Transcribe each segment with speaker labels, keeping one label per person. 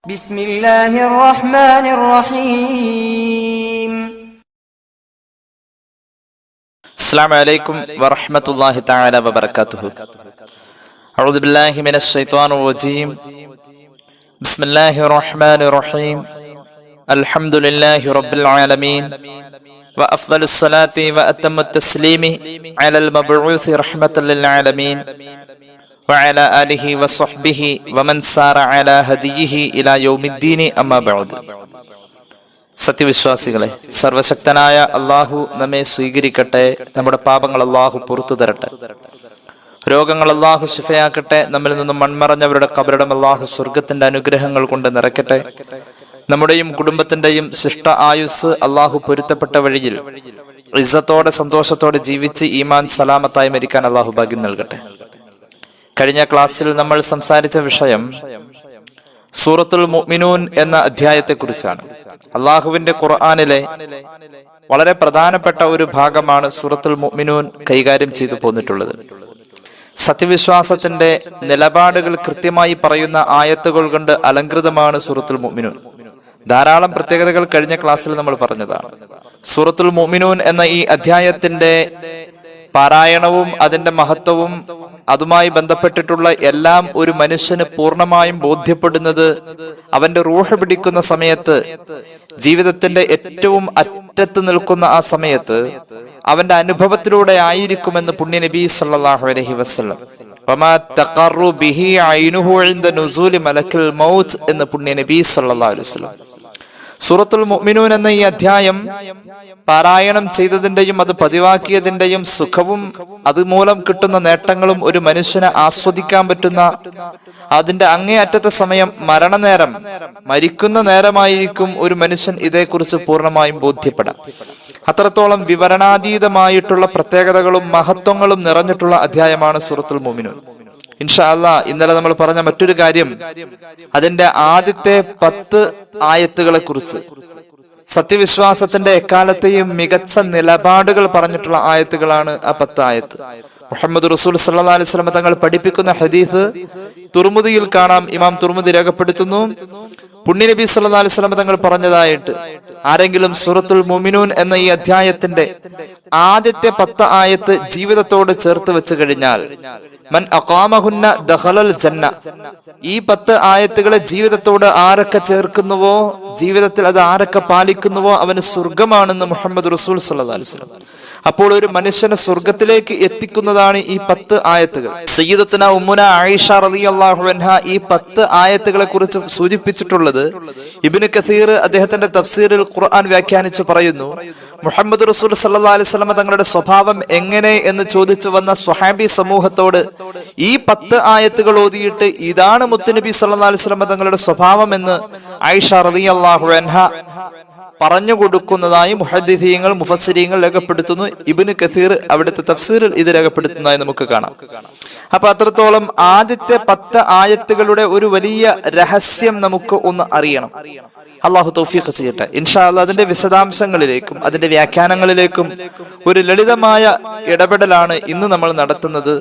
Speaker 1: بسم الله الرحمن الرحيم.
Speaker 2: السلام عليكم ورحمة الله تعالى وبركاته. أعوذ بالله من الشيطان الرجيم. بسم الله الرحمن الرحيم. الحمد لله رب العالمين وأفضل الصلاة وأتم التسليم على المبعوث رحمة للعالمين وعلى آله وصحبه ومن سار على هديه إلى يوم الدين أما بعد. സത്യവിശ്വാസികളെ, സർവശക്തനായ അള്ളാഹു നമ്മെ സ്വീകരിക്കട്ടെ. നമ്മുടെ പാപങ്ങൾ അള്ളാഹു പുറത്തു തരട്ടെ. രോഗങ്ങൾ അള്ളാഹു ശിഫയാക്കട്ടെ. നമ്മിൽ നിന്നും മൺമറഞ്ഞവരുടെ ഖബറിടം അള്ളാഹു സ്വർഗത്തിന്റെ അനുഗ്രഹങ്ങൾ കൊണ്ട് നിറയ്ക്കട്ടെ. നമ്മുടെയും കുടുംബത്തിന്റെയും ശിഷ്ട ആയുസ് അള്ളാഹു പൊരുത്തപ്പെട്ട വഴിയിൽ ഇസ്സത്തോടെ സന്തോഷത്തോടെ ജീവിച്ച് ഈമാൻ സലാമത്തായി മരിക്കാൻ അള്ളാഹു ഭാഗ്യം നൽകട്ടെ. കഴിഞ്ഞ ക്ലാസ്സിൽ നമ്മൾ സംസാരിച്ച വിഷയം സൂറത്തുൽ മുഅ്മിനൂൻ എന്ന അധ്യായത്തെക്കുറിച്ചാണ്. അള്ളാഹുവിന്റെ ഖുർആനിലെ വളരെ പ്രധാനപ്പെട്ട ഒരു ഭാഗമാണ് സൂറത്തുൽ മുഅ്മിനൂൻ കൈകാര്യം ചെയ്തു പോന്നിട്ടുള്ളത്. സത്യവിശ്വാസത്തിന്റെ നിലപാടുകൾ കൃത്യമായി പറയുന്ന ആയത്തുകൾ കൊണ്ട് അലങ്കൃതമാണ് സൂറത്തുൽ മുഅ്മിനൂൻ. ധാരാളം പ്രത്യേകതകൾ കഴിഞ്ഞ ക്ലാസ്സിൽ നമ്മൾ പറഞ്ഞതാണ്. സൂറത്തുൽ മുഅ്മിനൂൻ എന്ന ഈ അധ്യായത്തിന്റെ പാരായണവും അതിന്റെ മഹത്വവും അതുമായി ബന്ധപ്പെട്ടിട്ടുള്ള എല്ലാം ഒരു മനുഷ്യന് പൂർണ്ണമായും ബോധ്യപ്പെടുന്നത് അവന്റെ റൂഹ് പിടിക്കുന്ന സമയത്ത്, ജീവിതത്തിന്റെ ഏറ്റവും അറ്റത്ത് നിൽക്കുന്ന ആ സമയത്ത് അവന്റെ അനുഭവത്തിലൂടെ ആയിരിക്കുമെന്ന് പുണ്യ നബി സല്ലല്ലാഹു അലൈഹി വസല്ലം വമാ തഖറു ബിഹി ഐനുഹു ഇൻദ നുസൂലി മലക്കുൽ മൗത്ത് എന്ന് പുണ്യ നബി സല്ലല്ലാഹു അലൈഹി വസല്ലം. സൂറത്തുൽ മുഅ്മിനൂൻ എന്ന ഈ അധ്യായം പാരായണം ചെയ്തതിന്റെയും അത് പതിവാക്കിയതിന്റെയും സുഖവും അതുമൂലം കിട്ടുന്ന നേട്ടങ്ങളും ഒരു മനുഷ്യനെ ആസ്വദിക്കാൻ പറ്റുന്ന, അതിന്റെ അങ്ങേയറ്റത്തെ സമയം മരണനേരം, മരിക്കുന്ന നേരമായിരിക്കും ഒരു മനുഷ്യൻ ഇതേക്കുറിച്ച് പൂർണ്ണമായും ബോധ്യപ്പെടാം. അത്രത്തോളം വിവരണാതീതമായിട്ടുള്ള പ്രത്യേകതകളും മഹത്വങ്ങളും നിറഞ്ഞിട്ടുള്ള അധ്യായമാണ് സൂറത്തുൽ മുഅ്മിനൂൻ. ഇൻഷാ അല്ലാഹ് ഇന്നലെ നമ്മൾ പറഞ്ഞ മറ്റൊരു കാര്യം അതിന്റെ ആദ്യത്തെ 10 ആയത്തുകളെ കുറിച്ച്, സത്യവിശ്വാസത്തിന്റെ എക്കാലത്തെയും മികച്ച നിലപാടുകൾ പറഞ്ഞിട്ടുള്ള ആയത്തുകളാണ് ആ 10 ആയത്ത്. മുഹമ്മദ് റസൂൽ സല്ലല്ലാഹു അലൈഹി വസല്ലം തങ്ങൾ പഠിപ്പിക്കുന്ന ഹദീസ് തുർമുദിയിൽ കാണാം. ഇമാം തുർമുദി രേഖപ്പെടുത്തുന്നു, പുണ്യ നബി സല്ലല്ലാഹു അലൈഹി വസല്ലം തങ്ങൾ പറഞ്ഞതായിട്ട്, ആരെങ്കിലും സൂറത്തുൽ മുഅ്മിനൂൻ എന്ന ഈ അധ്യായത്തിന്റെ ആദ്യത്തെ 10 ആയത്ത് ജീവിതത്തോട് ചേർത്ത് വെച്ച് കഴിഞ്ഞാൽ മൻ അഖാമഹുന്ന ദഖലൽ ജന്ന, ഈ 10 ആയത്തുകളെ ജീവിതത്തോട് ആരൊക്കെ ചേർക്കുന്നുവോ, ജീവിതത്തിൽ അത് ആരൊക്കെ പാലിക്കുന്നുവോ അവന് സ്വർഗമാണെന്ന് മുഹമ്മദ് റസൂൽ സല്ലല്ലാഹു അലൈഹി വസല്ലം. അപ്പോൾ ഒരു മനുഷ്യനെ സ്വർഗത്തിലേക്ക് എത്തിക്കുന്നതാണ് ഈ 10 ആയത്തുകൾ. സയ്യിദത്തുന ഉമ്മുന ആയിഷ റളിയല്ലാഹു അൻഹ ഈ 10 ആയത്തുകളെ കുറിച്ച് സൂചിപ്പിച്ചിട്ടുള്ളത് ഇബ്നു കസീർ അദ്ദേഹത്തിന്റെ തഫ്സീറുൽ ഖുർആൻ വ്യാഖ്യാനിച്ചു പറയുന്നു, മുഹമ്മദ് റസൂൽ സല്ലല്ലാഹു അലൈഹി വസല്ലം തങ്ങളുടെ സ്വഭാവം എങ്ങനെ എന്ന് ചോദിച്ചു വന്ന സ്വഹാബി സമൂഹത്തോട് ഈ 10 ആയത്തുകൾ ഓതിയിട്ട് ഇതാണ് മുത്തുനബി സല്ലല്ലാഹു അലൈഹി വസല്ലം തങ്ങളുടെ സ്വഭാവം എന്ന് ആയിഷ റളിയല്ലാഹു അൻഹ പറഞ്ഞു കൊടുക്കുന്നതായി മുഹദ്ദിഥീങ്ങൾ മുഫസ്സിരീങ്ങൾ രേഖപ്പെടുത്തുന്നു. ഇബ്നു കസീർ അവിടുത്തെ തഫ്സീറിൽ ഇത് രേഖപ്പെടുത്തുന്നതായി നമുക്ക് കാണാം. അപ്പൊ അത്രത്തോളം ആദ്യത്തെ 10 ആയത്തുകളുടെ ഒരു വലിയ രഹസ്യം നമുക്ക് ഒന്ന് അറിയണം. അള്ളാഹു തൗഫീഖ് ചെയ്യട്ടെ. ഇൻഷാ അല്ലാഹ് അതിന്റെ വിശദാംശങ്ങളിലേക്കും അതിന്റെ വ്യാഖ്യാനങ്ങളിലേക്കും ഒരു ലളിതമായ ഇടപെടലാണ് ഇന്ന് നമ്മൾ നടത്തുന്നത്.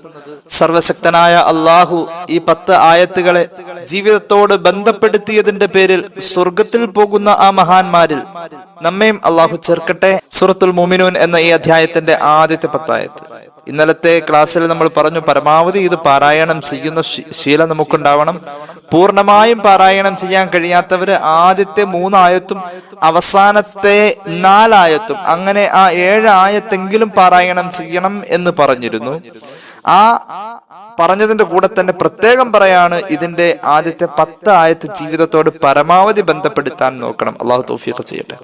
Speaker 2: സർവശക്തനായ അള്ളാഹു ഈ 10 ആയത്തുകളെ ജീവിതത്തോട് ബന്ധപ്പെടുത്തിയതിന്റെ പേരിൽ സ്വർഗത്തിൽ പോകുന്ന ആ മഹാന്മാരിൽ നമ്മയും അള്ളാഹു ചേർക്കട്ടെ. സൂറത്തുൽ മുഅ്മിനൂൻ എന്ന ഈ അധ്യായത്തിന്റെ ആദ്യത്തെ 10 ആയത്ത്. ഇന്നലത്തെ ക്ലാസ്സിൽ നമ്മൾ പറഞ്ഞു, പരമാവധി ഇത് പാരായണം ചെയ്യുന്ന ശീലം നമുക്കുണ്ടാവണം. പൂർണ്ണമായും പാരായണം ചെയ്യാൻ കഴിയാത്തവര് ആദ്യത്തെ 3 ആയത്തും അവസാനത്തെ 4 ആയത്തും അങ്ങനെ ആ 7 ആയത്തെങ്കിലും പാരായണം ചെയ്യണം എന്ന് പറഞ്ഞിരുന്നു. ആ പറഞ്ഞതിന്റെ കൂടെ തന്നെ പ്രത്യേകം പറയാണ്, ഇതിന്റെ ആദ്യത്തെ 10 ആയത്ത് ജീവിതത്തോട് പരമാവധി ബന്ധപ്പെടുത്താൻ നോക്കണം. അള്ളാഹു തൗഫീഖ് ചെയ്യട്ടെ.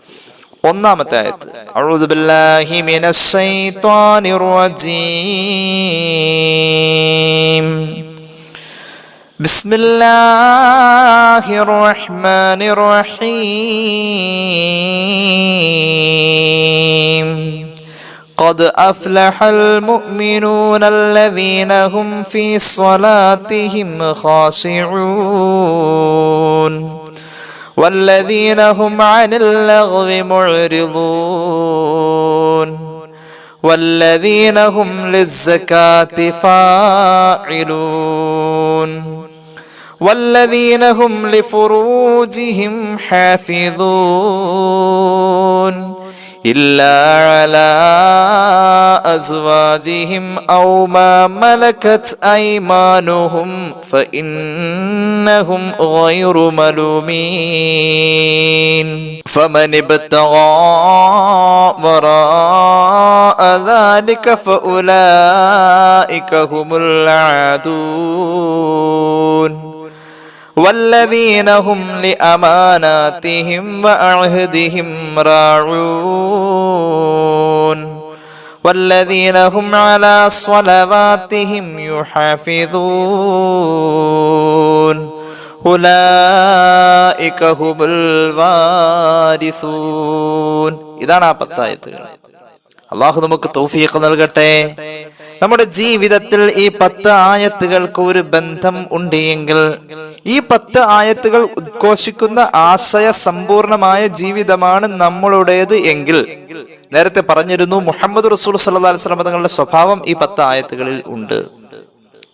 Speaker 2: ഒന്നാമത്തെ ആയത്ത്, അഊദു ബില്ലാഹി മിനശ് ശൈത്വാനിർ റജീം ബിസ്മില്ലാഹിർ റഹ്മാനിർ റഹീം ഖദ് അഫ്ലഹൽ മുഅ്മിനൂന അല്ലദീന ഹും ഫീ സ്വലാത്തിഹിം ഖാശിഊൻ والذين هم عن اللغو معرضون والذين هم للزكاة فاعلون വല്ലദീന ഹും ലിഫുറൂജിഹിം ഹാഫിദൂൻ ഇല്ലാ അലാ അസ്വാജിഹിം ഔ മാ മലകത് അയ്മാനുഹും ഫഇന്നഹും ഗൈറു മലൂമീൻ ഫമൻ ഇബ്തഗാ വറാഅ ദാലിക ഫഉലൈക ഹുമുൽ ആദൂൻ والذين هم لأماناتهم وعهدهم راعون والذين هم على صلواتهم يحافظون أولئك هم الوارثون ഇതാണ് ആ 10 ആയത്തുകൾ. അല്ലാഹു നമുക്ക് തൗഫീഖ് നൽകട്ടെ. നമ്മുടെ ജീവിതത്തിൽ ഈ 10 ആയത്തുകൾക്ക് ഒരു ബന്ധം ഉണ്ട് എങ്കിൽ, ഈ 10 ആയത്തുകൾ ഉദ്ഘോഷിക്കുന്ന ആശയ സമ്പൂർണമായ ജീവിതമാണ് നമ്മളുടേത് എങ്കിൽ, നേരത്തെ പറഞ്ഞിരുന്നു മുഹമ്മദ് റസൂൽ സല്ലല്ലാഹു അലൈഹി വസല്ലം തങ്ങളുടെ സ്വഭാവം ഈ 10 ആയത്തുകളിൽ ഉണ്ട്.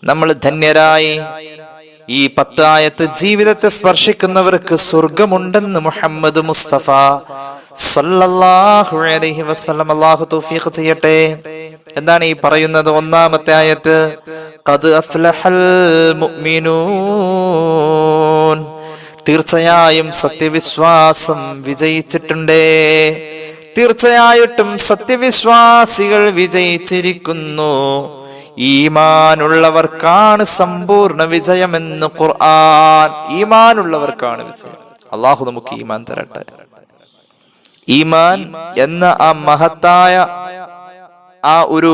Speaker 2: നമ്മൾ ധന്യരായി. ഈ 10 ആയത്ത് ജീവിതത്തെ സ്പർശിക്കുന്നവർക്ക് സ്വർഗമുണ്ടെന്ന് മുഹമ്മദ് മുസ്തഫ സല്ലല്ലാഹു അലൈഹി വസല്ലം. അല്ലാഹു തൗഫീഖ് ചെയ്യട്ടെ. എന്താണ് ഈ പറയുന്നത്? ഒന്നാമത്തെ ആയത്ത്, ഖദ് അഫ്ലഹൽ മുഅ്മിനൂൻ, തീർച്ചയായും സത്യവിശ്വാസം വിജയിച്ചിട്ടുണ്ട്. തീർച്ചയായിട്ടും സത്യവിശ്വാസികൾ വിജയിച്ചിരിക്കുന്നു. ഈമാനുള്ളവർക്കാണ് സമ്പൂർണ്ണ വിജയമെന്ന് ഖുർആൻ. ഈമാനുള്ളവർക്കാണ് വിജയം. അല്ലാഹു നമുക്ക് ഈമാൻ തരട്ടെ. ഈമാൻ എന്ന ആ മഹത്തായ ആ ഒരു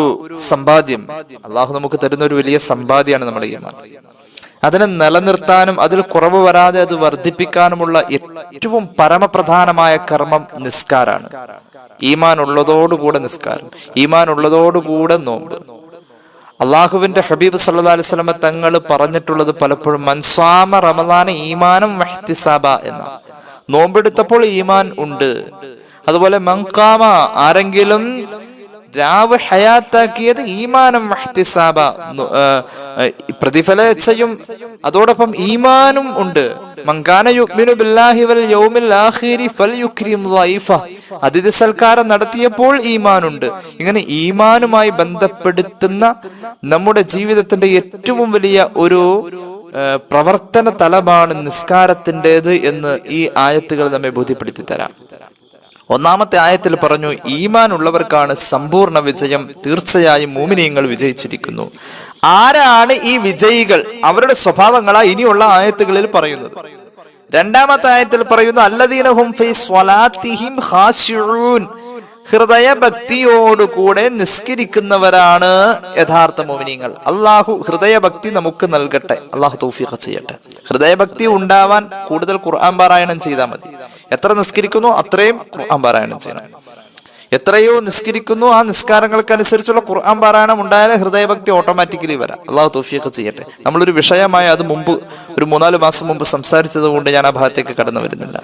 Speaker 2: സമ്പാദ്യം അല്ലാഹു നമുക്ക് തരുന്ന ഒരു വലിയ സമ്പാദ്യമാണ് നമ്മുടെ ഈമാൻ. അതിനെ നിലനിർത്താനും അതിൽ കുറവ് വരാതെ അത് വർദ്ധിപ്പിക്കാനുമുള്ള ഏറ്റവും പരമപ്രധാനമായ കർമ്മം നിസ്കാരാണ്. ഈമാൻ ഉള്ളതോടുകൂടെ നിസ്കാരം, ഈമാൻ ഉള്ളതോടുകൂടെ നോമ്പ്. അള്ളാഹുവിന്റെ ഹബീബ് സല്ലല്ലാഹു അലൈഹി വസല്ലം തങ്ങൾ പറഞ്ഞിട്ടുള്ളത് പലപ്പോഴും മൻസാമ റമളാന ഈമാനം വഹ്തിസാബ എന്ന. നോമ്പെടുത്തപ്പോൾ ഈമാൻ ഉണ്ട്. അതുപോലെ മൻഖാമ, ആരെങ്കിലും രാവ് ഹയാത്താക്കിയത് ഈമാനം വഹ്തിസാബ, പ്രതിഫലേച്ഛയും അതോടൊപ്പം ഈമാനും ഉണ്ട്. മൻകാന യുഅ്മിനു ബില്ലാഹി വൽ യൗമിൽ ആഖിരി ഫൽയുക്രിം ദൈഫ, അതിഥി സൽക്കാരം നടത്തിയപ്പോൾ ഈമാനുണ്ട്. ഇങ്ങനെ ഈമാനുമായി ബന്ധപ്പെടുത്തുന്ന നമ്മുടെ ജീവിതത്തിന്റെ ഏറ്റവും വലിയ ഒരു പ്രവർത്തന തലമാണ് നിസ്കാരത്തിൻ്റെത് എന്ന് ഈ ആയത്തുകൾ നമ്മെ ബോധ്യപ്പെടുത്തി തരാം. ഒന്നാമത്തെ ആയത്തിൽ പറഞ്ഞു, ഈമാൻ ഉള്ളവർക്കാണ് സമ്പൂർണ്ണ വിജയം. തീർച്ചയായും മുഅ്മിനീങ്ങൾ വിജയിച്ചിരിക്കുന്നു. ആരാണ് ഈ വിജയികൾ? അവരുടെ സ്വഭാവങ്ങളാ ഇനിയുള്ള ആയത്തുകളിൽ പറയുന്നത്. രണ്ടാമത്തെ ആയത്തിൽ പറയുന്നു, അല്ലദീന ഹും ഫീ സ്വലാത്തിഹിം ഖാശിഊൻ, ഹൃദയഭക്തിയോടുകൂടെ നിസ്കരിക്കുന്നവരാണ് യഥാർത്ഥ മുഅ്മിനീങ്ങൾ. അള്ളാഹു ഹൃദയഭക്തി നമുക്ക് നൽകട്ടെ. അള്ളാഹു തൗഫീഖ് ചെയ്യട്ടെ. ഹൃദയഭക്തി ഉണ്ടാവാൻ കൂടുതൽ ഖുർആൻ പാരായണം ചെയ്താൽ മതി. എത്ര നിസ്കരിക്കുന്നു അത്രയും ഖുർആൻ പാരായണം ചെയ്യണം. എത്രയോ നിസ്കരിക്കുന്നു ആ നിസ്കാരങ്ങൾക്കനുസരിച്ചുള്ള ഖുർആൻ പാരായണം ഉണ്ടായാലേ ഹൃദയഭക്തി ഓട്ടോമാറ്റിക്കലി വരാം. അള്ളാഹു തൗഫീഖ് ചെയ്യട്ടെ. നമ്മളൊരു വിഷയമായി അത് മുമ്പ് ഒരു 3-4 മാസം മുമ്പ് സംസാരിച്ചത് കൊണ്ട് ഞാൻ ആ ഭാഗത്തേക്ക് കടന്നു വരുന്നില്ല.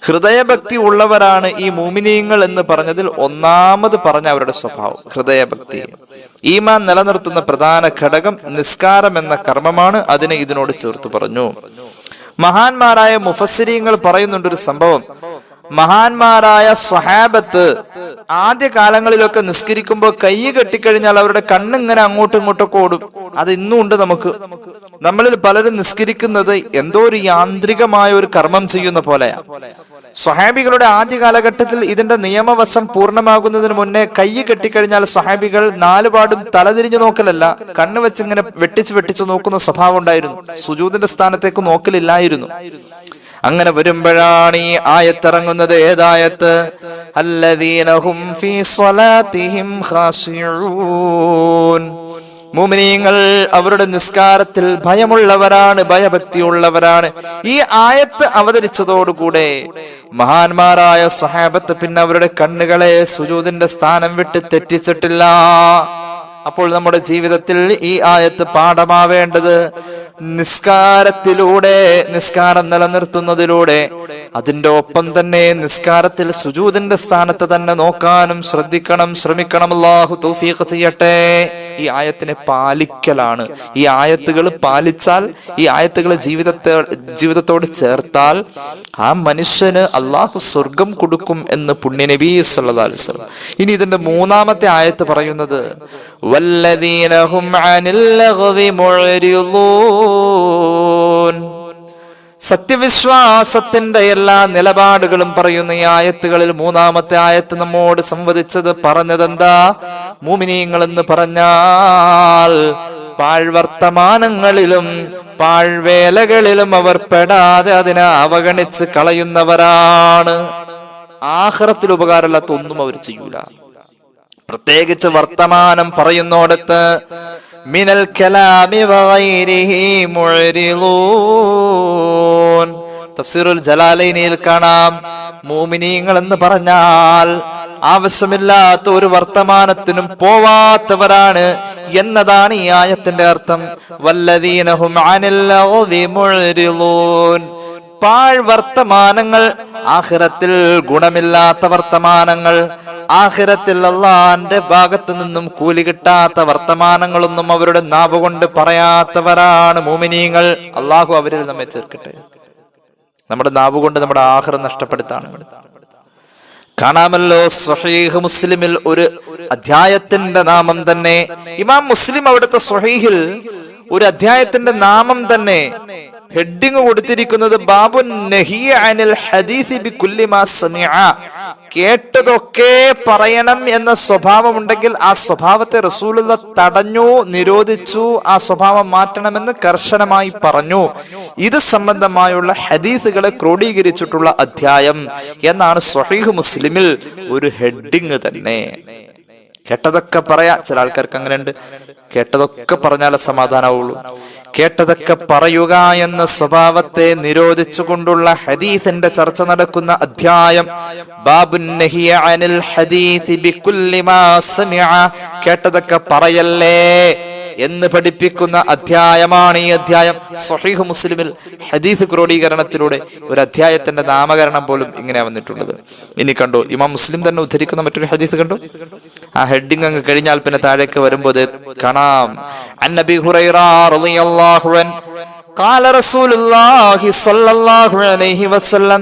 Speaker 2: ഹൃദയഭക്തി ഉള്ളവരാണ് ഈ മുഅ്മിനീങ്ങൾ എന്ന് പറഞ്ഞതിൽ ഒന്നാമത് പറഞ്ഞ അവരുടെ സ്വഭാവം ഹൃദയഭക്തി. ഈമാൻ നിലനിർത്തുന്ന പ്രധാന ഘടകം നിസ്കാരം എന്ന കർമ്മമാണ്. അതിനെ ഇതിനോട് ചേർത്ത് പറഞ്ഞു. മഹാന്മാരായ മുഫസ്സിരീങ്ങൾ പറയുന്നുണ്ടൊരു സംഭവം. മഹാന്മാരായ സ്വഹാബത്ത് ആദ്യ കാലങ്ങളിലൊക്കെ നിസ്കരിക്കുമ്പോൾ കൈ കെട്ടിക്കഴിഞ്ഞാൽ അവരുടെ കണ്ണിങ്ങനെ അങ്ങോട്ടും ഇങ്ങോട്ടൊക്കെ ഓടും. അത് ഇന്നും ഉണ്ട് നമുക്ക്. നമ്മളിൽ പലരും നിസ്കരിക്കുന്നത് എന്തോ ഒരു യാന്ത്രികമായ ഒരു കർമ്മം ചെയ്യുന്ന പോലെയാണ്. സ്വഹാബികളുടെ ആദ്യ കാലഘട്ടത്തിൽ ഇതിന്റെ നിയമവശം പൂർണ്ണമാകുന്നതിന് മുന്നേ കൈ കെട്ടിക്കഴിഞ്ഞാൽ സ്വഹാബികൾ 4 പാടും തലതിരിഞ്ഞു നോക്കലല്ല, കണ്ണ് വെച്ച് ഇങ്ങനെ വെട്ടിച്ച് നോക്കുന്ന സ്വഭാവം ഉണ്ടായിരുന്നു. സുജൂദിന്റെ സ്ഥാനത്തേക്ക് നോക്കലില്ലായിരുന്നു. അങ്ങനെ വരുമ്പോഴാണ് ഈ ആയത്തിറങ്ങുന്നത്. ഏതായത്ത്? അല്ലദീന ഹും ഫീ സ്വലാത്തിഹിം ഖാശിഊൻ, മുഅ്മിനീങ്ങൾ അവരുടെ നിസ്കാരത്തിൽ ഭയമുള്ളവരാണ്, ഭയഭക്തിയുള്ളവരാണ്. ഈ ആയത്ത് അവതരിച്ചതോടുകൂടെ മഹാന്മാരായ സ്വഹാബത്ത് പിന്നെ അവരുടെ കണ്ണുകളെ സുജൂദിന്റെ സ്ഥാനം വിട്ട് തെറ്റിച്ചിട്ടില്ല. അപ്പോൾ നമ്മുടെ ജീവിതത്തിൽ ഈ ആയത്ത് പാഠമാവേണ്ടത് നിസ്കാരത്തിലൂടെ, നിസ്കാരം നിലനിർത്തുന്നതിലൂടെ അതിന്റെ ഒപ്പം തന്നെ നിസ്കാരത്തിൽ സുജൂദിന്റെ സ്ഥാനത്ത് തന്നെ നോക്കാനും ശ്രദ്ധിക്കണം, ശ്രമിക്കണം. അല്ലാഹു തൗഫീഖ് ചെയ്യട്ടെ. ഈ ആയത്തിനെ പാലിക്കലാണ്. ഈ ആയത്തുകൾ പാലിച്ചാൽ, ഈ ആയത്തുകൾ ജീവിതത്തോട് ചേർത്താൽ ആ മനുഷ്യന് അള്ളാഹു സ്വർഗം കൊടുക്കും എന്ന് പുണ്യ നബി സല്ലല്ലാഹു അലൈഹി വസല്ലം. ഇനി ഇതിന്റെ മൂന്നാമത്തെ ആയത്ത് പറയുന്നത് വല്ലദീന ഹും അനിൽ ലഗ്വി മുഅ്രിദൂൻ. സത്യവിശ്വാസത്തിന്റെ എല്ലാ നിലപാടുകളും പറയുന്ന ഈ ആയത്തുകളിൽ മൂന്നാമത്തെ ആയത്ത് നമ്മോട് സംവദിച്ചത് പറഞ്ഞതെന്താ? മുഅ്മിനീങ്ങൾ എന്ന് പറഞ്ഞാൽ പാഴ്വർത്തമാനങ്ങളിലും പാഴ്വേലകളിലും അവർ പെടാതെ അതിനെ അവഗണിച്ച് കളയുന്നവരാണ്. ആഖിറത്തിൽ ഉപകാരമില്ലാത്ത ഒന്നും അവർ ചെയ്യൂല. പ്രത്യേകിച്ച് വർത്തമാനം പറയുന്നോടത്ത് മിനൽ കലാമി വഗൈരിഹി മുഅ്രിദൂൻ. തഫ്സീറുൽ ജലാലൈനിൽ കാണാം, മുഅ്മിനീങ്ങൾ എന്ന് പറഞ്ഞാൽ ആവശ്യമില്ലാത്ത ഒരു വർത്തമാനത്തിനും പോവാത്തവരാണ് എന്നതാണ് ഈ ആയത്തിന്റെ അർത്ഥം. വല്ലദീന ഹും അനിൽ ലഗ്വി മുഅ്രിദൂൻ. പാഴ്വർത്തമാനങ്ങൾ, ആഖിറത്തിൽ ഗുണമില്ലാത്ത വർത്തമാനങ്ങൾ, ആഖിറത്തിൽ അല്ലാഹുവിന്റെ ഭാഗത്തു നിന്നും കൂലി കിട്ടാത്ത വർത്തമാനങ്ങളൊന്നും അവരുടെ നാവ് കൊണ്ട് പറയാത്തവരാണ് മുഅ്മിനീങ്ങൾ. അള്ളാഹു അവരിൽ നമ്മെ ചേർക്കട്ടെ. നമ്മുടെ നാവ് കൊണ്ട് നമ്മുടെ ആഖിറം നഷ്ടപ്പെടുത്താണ്. കാണാമല്ലോ സ്വഹീഹ് മുസ്ലിമിൽ ഒരു അധ്യായത്തിന്റെ നാമം തന്നെ, ഇമാം മുസ്ലിം അവിടുത്തെ സ്വഹീഹിൽ ഒരു അധ്യായത്തിന്റെ നാമം തന്നെ ഹെഡിങ് കൊടുത്തിരിക്കുന്നത് ബാബുൻ നഹിയ അനിൽ ഹദീസി ബികുല്ലി മാ സമിഅ. കേട്ടതൊക്കെ പറയണം എന്ന സ്വഭാവമുണ്ടെങ്കിൽ ആ സ്വഭാവത്തെ റസൂലുള്ളാഹി തടഞ്ഞു, നിരോധിച്ചു. ആ സ്വഭാവം മാറ്റണമെന്ന് കർശനമായി പറഞ്ഞു. ഇത് സംബന്ധമായുള്ള ഹദീസുകളെ ക്രോഡീകരിച്ചിട്ടുള്ള അധ്യായം എന്നാണ് സ്വഹീഹ് മുസ്ലിമിൽ ഒരു ഹെഡിങ് തന്നെ. കേട്ടതൊക്കെ പറയാ. ചില ആൾക്കാർക്ക് അങ്ങനെ ഉണ്ട്, കേട്ടതൊക്കെ പറഞ്ഞാലേ സമാധാനമാവുള്ളൂ. കേട്ടതൊക്കെ പറയുക എന്ന സ്വഭാവത്തെ നിരോധിച്ചുകൊണ്ടുള്ള ഹദീസിന്റെ ചർച്ച നടക്കുന്ന അധ്യായം ബാബുൻ നഹിയ അനിൽ ഹദീസി ബികുല്ലി മാ സമിഅ. കേട്ടതൊക്കെ പറയല്ലേ എന്ന് പഠിപ്പിക്കുന്ന അധ്യായമാണ് ഈ അധ്യായം. സ്വഹീഹ് മുസ്ലിമിൽ ഹദീസ് ക്രോഡീകരണത്തിലൂടെ ഒരു അധ്യായത്തിന്റെ നാമകരണം പോലും ഇങ്ങനെ വന്നിട്ടുള്ളത്. ഇനി കണ്ടോ, ഇമാം മുസ്ലിം തന്നെ ഉദ്ധരിക്കുന്ന മറ്റൊരു ഹദീസ് കണ്ടോ. ആ ഹെഡിങ് അങ്ങ് കഴിഞ്ഞാൽ പിന്നെ താഴേക്ക് വരുമ്പോൾ കാണാം, അന്നബി ഹുറൈറ റളിയല്ലാഹു അൻഹു قال رسول الله صلى الله عليه وسلم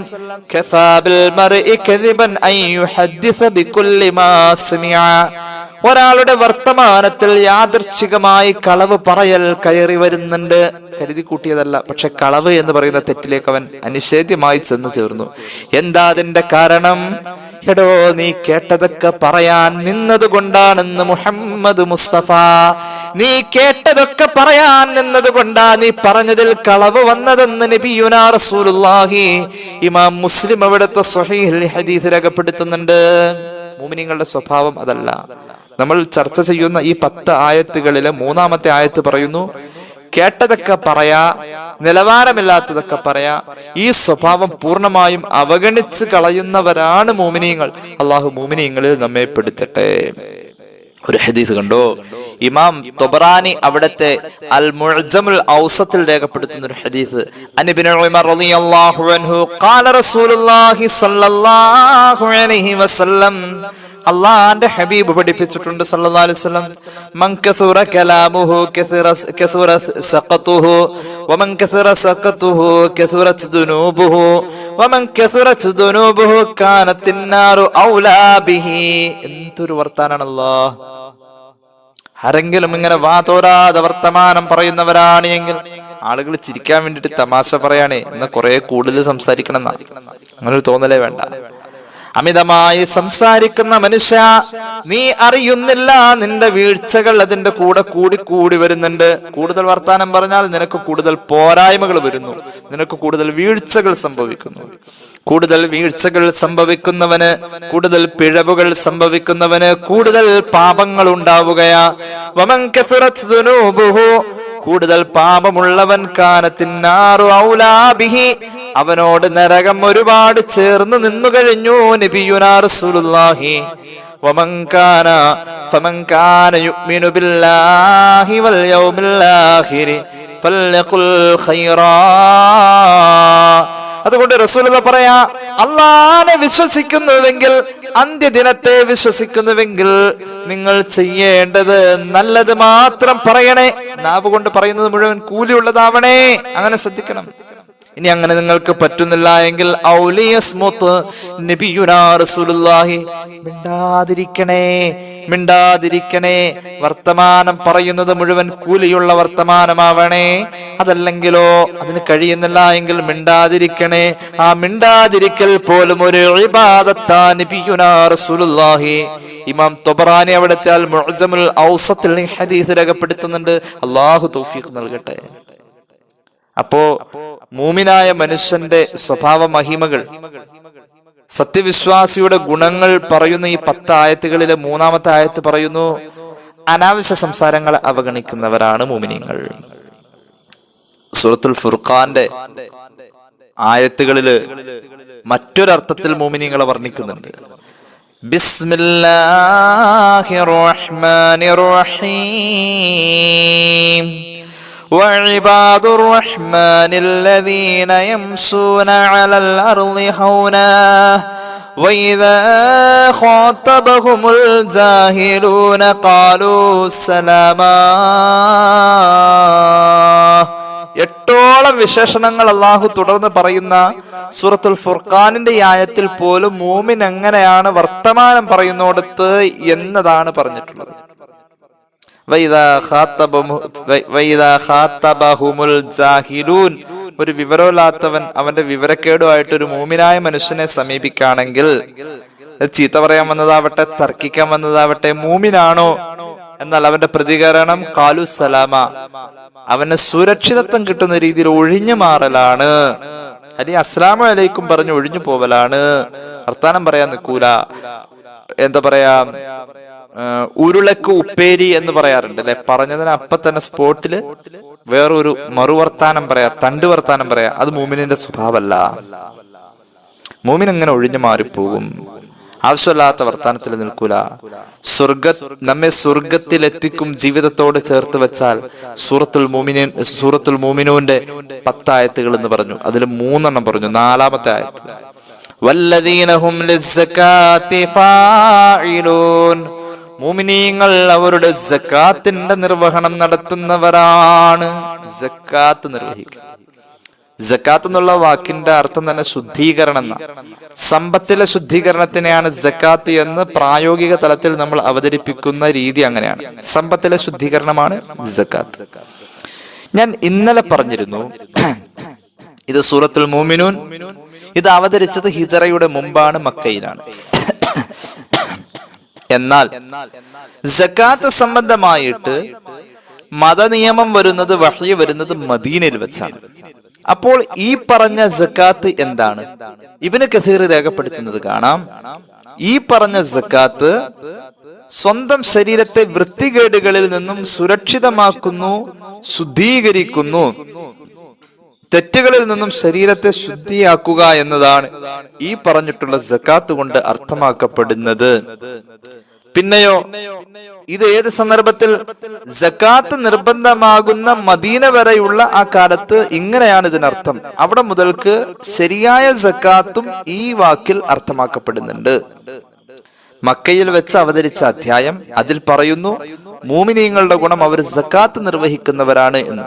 Speaker 2: كفى بالمرء كذبا أن يحدث بكل ما سمع. ഒരാളുടെ വർത്തമാനത്തിൽ യാദൃച്ഛികമായി കളവ് പറയൽ കയറി വരുന്നുണ്ട്. കരുതി കൂട്ടിയതല്ല, പക്ഷെ കളവ് എന്ന് പറയുന്ന തെറ്റിലേക്ക് അവൻ അനിഷേധ്യമായി ചെന്ന് ചേർന്നു. എന്താ അതിന്റെ കാരണം? എടോ, നീ കേട്ടതൊക്കെ പറയാൻ നിന്നത് കൊണ്ടാണെന്ന് മുഹമ്മദ് മുസ്തഫ. നീ കേട്ടതൊക്കെ പറയാൻ നിന്നത് കൊണ്ടാ നീ പറഞ്ഞതിൽ കളവ് വന്നതെന്ന് നബിയുനാ റസൂലുള്ളാഹി. ഇമാം മുസ്ലിം അവിടുത്തെ സ്വഹീഹുൽ ഹദീസ് രേഖപ്പെടുത്തുന്നുണ്ട്. മുഅ്മിനീങ്ങളുടെ സ്വഭാവം അതല്ല. നമ്മൾ ചർച്ച ചെയ്യുന്ന ഈ 10 ആയത്തുകളിലെ മൂന്നാമത്തെ ആയത്ത് പറയുന്നു, കേട്ടതൊക്കെ പറയാ, നിലവാരമില്ലാത്തതൊക്കെ പറയാ. ഈ സ്വഭാവം പൂർണ്ണമായും അവഗണിച്ച് കളയുന്നവരാണ് മുഅ്മിനീങ്ങൾ. അള്ളാഹു മുഅ്മിനീങ്ങളിൽ നമ്മെ പെടുത്തട്ടെ. ഒരു ഹദീസ് കണ്ടോ, ഇമാം തൊബറാനി അവിടുത്തെ അൽ മുഅ്ജമുൽ ഔസത്തിൽ രേഖപ്പെടുത്തുന്ന ഒരു ഹദീസ്. അൻഇബ്നു ഉമർ റളിയല്ലാഹു അൻഹു ഖാല റസൂലുള്ളാഹി സ്വല്ലല്ലാഹു അലൈഹി വസല്ലം. അല്ലാഹുവിന്റെ ഹബീബ് പഠിപ്പിച്ചിട്ടുണ്ട് സല്ലല്ലാഹു അലൈഹി വസല്ലം, മൻ കസറ കലാമുഹു കസറ സഖതുഹു വമൻ കസറ സഖതുഹു കസറത് ദുനൂബുഹു വമൻ കസറത് ദുനൂബുഹു കാനത്തിൻ നാറു ഔലാ ബിഹി. എന്തൊരു വർത്താനാണല്ലോ. ആരെങ്കിലും ഇങ്ങനെ വാതോരാതെ വർത്തമാനം പറയുന്നവരാണ് എങ്കിൽ ആളുകൾ ചിരിക്കാൻ വേണ്ടിട്ട് തമാശ പറയാണേ എന്ന് കുറെ കൂടുതൽ സംസാരിക്കണം എന്നാ. അങ്ങനൊരു തോന്നലേ വേണ്ട. അമിതമായി സംസാരിക്കുന്ന മനുഷ്യ, നീ അറിയുന്നില്ല നിന്റെ വീഴ്ചകൾ അതിന്റെ കൂടെ കൂടി വരുന്നുണ്ട്. കൂടുതൽ വർത്താനം പറഞ്ഞാൽ നിനക്ക് കൂടുതൽ പോരായ്മകൾ വരുന്നു, നിനക്ക് കൂടുതൽ വീഴ്ചകൾ സംഭവിക്കുന്നു. കൂടുതൽ വീഴ്ചകൾ സംഭവിക്കുന്നവന്, കൂടുതൽ പിഴവുകൾ സംഭവിക്കുന്നവന് കൂടുതൽ പാപങ്ങൾ ഉണ്ടാവുകയാ. വമൻ കസറത് ദുനൂബുഹു, കൂടുതൽ പാപമുള്ളവൻ കാനത്തിന്നാറു ഔലാ ബിഹി, അവനോട് നരകം ഒരുപാട് ചേർന്ന് നിന്നു കഴിഞ്ഞു. നബിയുനാ റസൂലുള്ളാഹി വമൻ കാന യുഅ്മിനു ബില്ലാഹി വൽ യൗമിൽ ആഖിരി ഫൽയഖുൽ ഖൈറാ. അതുകൊണ്ട് റസൂലുള്ളാഹി പറയാ, അല്ലാഹനെ വിശ്വസിക്കുന്നുവെങ്കിൽ അന്ത്യദിനത്തെ വിശ്വസിക്കുന്നുവെങ്കിൽ നിങ്ങൾ ചെയ്യേണ്ടത് നല്ലത് മാത്രം പറയണേ. നാവ് കൊണ്ട് പറയുന്നത് മുഴുവൻ കൂലിയുള്ളതാവണേ. അങ്ങനെ ശ്രദ്ധിക്കണം. ഇനി അങ്ങനെ നിങ്ങൾക്ക് പറ്റുന്നില്ല എങ്കിൽ മിണ്ടാതിരിക്കണേ. വർത്തമാനം പറയുന്നത് മുഴുവൻ കൂലിയുള്ള വർത്തമാനമാവണേ. അതല്ലെങ്കിലോ അതിന് കഴിയുന്നില്ല എങ്കിൽ മിണ്ടാതിരിക്കണേ. ആ മിണ്ടാതിരിക്കൽ പോലും ഒരു ഇബാദത്താ നബിയുനാ റസൂലുള്ളാഹി. ഇമാം തൊബറാനി അവിടുത്തെ അൽ മുഅ്ജമുൽ ഔസത്തിൽ ഈ ഹദീസ് രേഖപ്പെടുത്തുന്നുണ്ട്. അല്ലാഹു തൗഫീഖ് നൽകട്ടെ. അപ്പോ മൂമിനായ മനുഷ്യന്റെ സ്വഭാവ മഹിമകൾ, സത്യവിശ്വാസിയുടെ ഗുണങ്ങൾ പറയുന്ന ഈ 10 ആയത്തുകളിലെ 3-ാമത്തെ ആയത്ത് പറയുന്നു, അനാവശ്യ സംസാരങ്ങളെ അവഗണിക്കുന്നവരാണ് മൂമിനീങ്ങൾ. സൂറത്തുൽ ഫുർഖാന്റെ ആയത്തുകളില് മറ്റൊരർത്ഥത്തിൽ മൂമിനീങ്ങളെ വർണ്ണിക്കുന്നുണ്ട്. ബിസ്മില്ലാഹിർ റഹ്മാനിർ റഹീം وعباد الرحمن الذين يمشون على الأرض هونا وإذا خاطبهم الجاهلون قالوا سلاما. 8ഓളം വിശേഷണങ്ങൾ അള്ളാഹു തുടർന്ന് പറയുന്ന സൂറത്തുൽ ഫുർഖാനിന്റെ ഈ ആയത്തിൽ പോലും മൂമിൻ എങ്ങനെയാണ് വർത്തമാനം പറയുന്നോടത്ത് എന്നതാണ് പറഞ്ഞിട്ടുള്ളത്. ഒരു വിവരമില്ലാത്തവൻ അവന്റെ വിവരക്കേടുമായിട്ട് ഒരു മൂമിനായ മനുഷ്യനെ സമീപിക്കുകയാണെങ്കിൽ, ചീത്ത പറയാൻ വന്നതാവട്ടെ, തർക്കിക്കാൻ വന്നതാവട്ടെ, മൂമിനാണോ എന്നാൽ അവന്റെ പ്രതികരണം ഖാലു സലാമ, അവന് സുരക്ഷിതത്വം കിട്ടുന്ന രീതിയിൽ ഒഴിഞ്ഞു മാറലാണ്. അല്ലെങ്കിൽ അസ്സലാമു അലൈക്കും പറഞ്ഞ് ഒഴിഞ്ഞു പോവലാണ്. വർത്താനം പറയാൻ നിൽക്കൂല. എന്താ പറയാ, ഉരുളക്ക് ഉപ്പേരി എന്ന് പറയാറുണ്ട് അല്ലെ. പറഞ്ഞതിന് അപ്പൊ തന്നെ സ്പോട്ടില് വേറൊരു മറുവർത്താനം പറയാ, തണ്ട് വർത്താനം പറയാ. അത് മൂമിനിന്റെ സ്വഭാവമല്ല. മൂമിൻ അങ്ങനെ ഒഴിഞ്ഞു മാറിപ്പോകും. ആവശ്യമില്ലാത്ത വർത്താനത്തിൽ നിൽക്കൂല. നമ്മെ സ്വർഗത്തിലെത്തിക്കും ജീവിതത്തോട് ചേർത്ത് വെച്ചാൽ സൂറത്തുൽ മൂമിനൂന്റെ 10 ആയത്തുകൾ എന്ന് പറഞ്ഞു. അതിൽ 3 പറഞ്ഞു. 4-ാമത്തെ ആയത്ത് വല്ലദീന ഹും ലിസ്സകാത്തി ഫാഇലൂൻ, മുഅ്മിനീങ്ങൾ അവരുടെ സക്കാത്തിന്റെ നിർവഹണം നടത്തുന്നവരാണ്. സക്കാത്ത് നിർവഹിക്കുക. സക്കാത്ത് എന്നുള്ള വാക്കിന്റെ അർത്ഥം തന്നെ ശുദ്ധീകരണം എന്ന. സമ്പത്തിലെ ശുദ്ധീകരണത്തിനെയാണ് സക്കാത്ത് എന്ന് പ്രായോഗിക തലത്തിൽ നമ്മൾ അവതരിപ്പിക്കുന്ന രീതി അങ്ങനെയാണ്. സമ്പത്തിലെ ശുദ്ധീകരണമാണ് സക്കാത്ത്. ഞാൻ ഇന്നലെ പറഞ്ഞിരുന്നു, ഇത് സൂറത്തുൽ മുഅ്മിനൂൻ. ഇത് അവതരിച്ചത് ഹിജറയുടെ മുമ്പാണ്, മക്കയിലാണ്. എന്നാൽ സക്കാത്ത് സംബന്ധമായിട്ട് മതനിയമം വരുന്നത്, വഹ്യ് വരുന്നത് മദീനയിൽ വെച്ചാണ്. അപ്പോൾ ഈ പറഞ്ഞ സക്കാത്ത് എന്താണ്? ഇബ്നു കസീർ രേഖപ്പെടുത്തുന്നത് കാണാം. ഈ പറഞ്ഞ സക്കാത്ത് സ്വന്തം ശരീരത്തെ വൃത്തികേടുകളിൽ നിന്നും സുരക്ഷിതമാക്കുന്നു, ശുദ്ധീകരിക്കുന്നു. തെറ്റുകളിൽ നിന്നും ശരീരത്തെ ശുദ്ധിയാക്കുക എന്നതാണ് ഈ പറഞ്ഞിട്ടുള്ള സക്കാത്ത് കൊണ്ട് അർത്ഥമാക്കപ്പെടുന്നത്. പിന്നെയോ ഇത് ഏത് സന്ദർഭത്തിൽ? സക്കാത്ത് നിർബന്ധമാകുന്ന മദീന വരെയുള്ള ആ കാലത്ത് ഇങ്ങനെയാണ് ഇതിനർത്ഥം. അവിടെ മുതൽക്ക് ശരിയായ സക്കാത്തും ഈ വാക്കിൽ അർത്ഥമാക്കപ്പെടുന്നുണ്ട്. മക്കയിൽ വെച്ച് അവതരിച്ച അധ്യായം, അതിൽ പറയുന്നു മൂമിനീങ്ങളുടെ ഗുണം അവർ സക്കാത്ത് നിർവഹിക്കുന്നവരാണ് എന്ന്.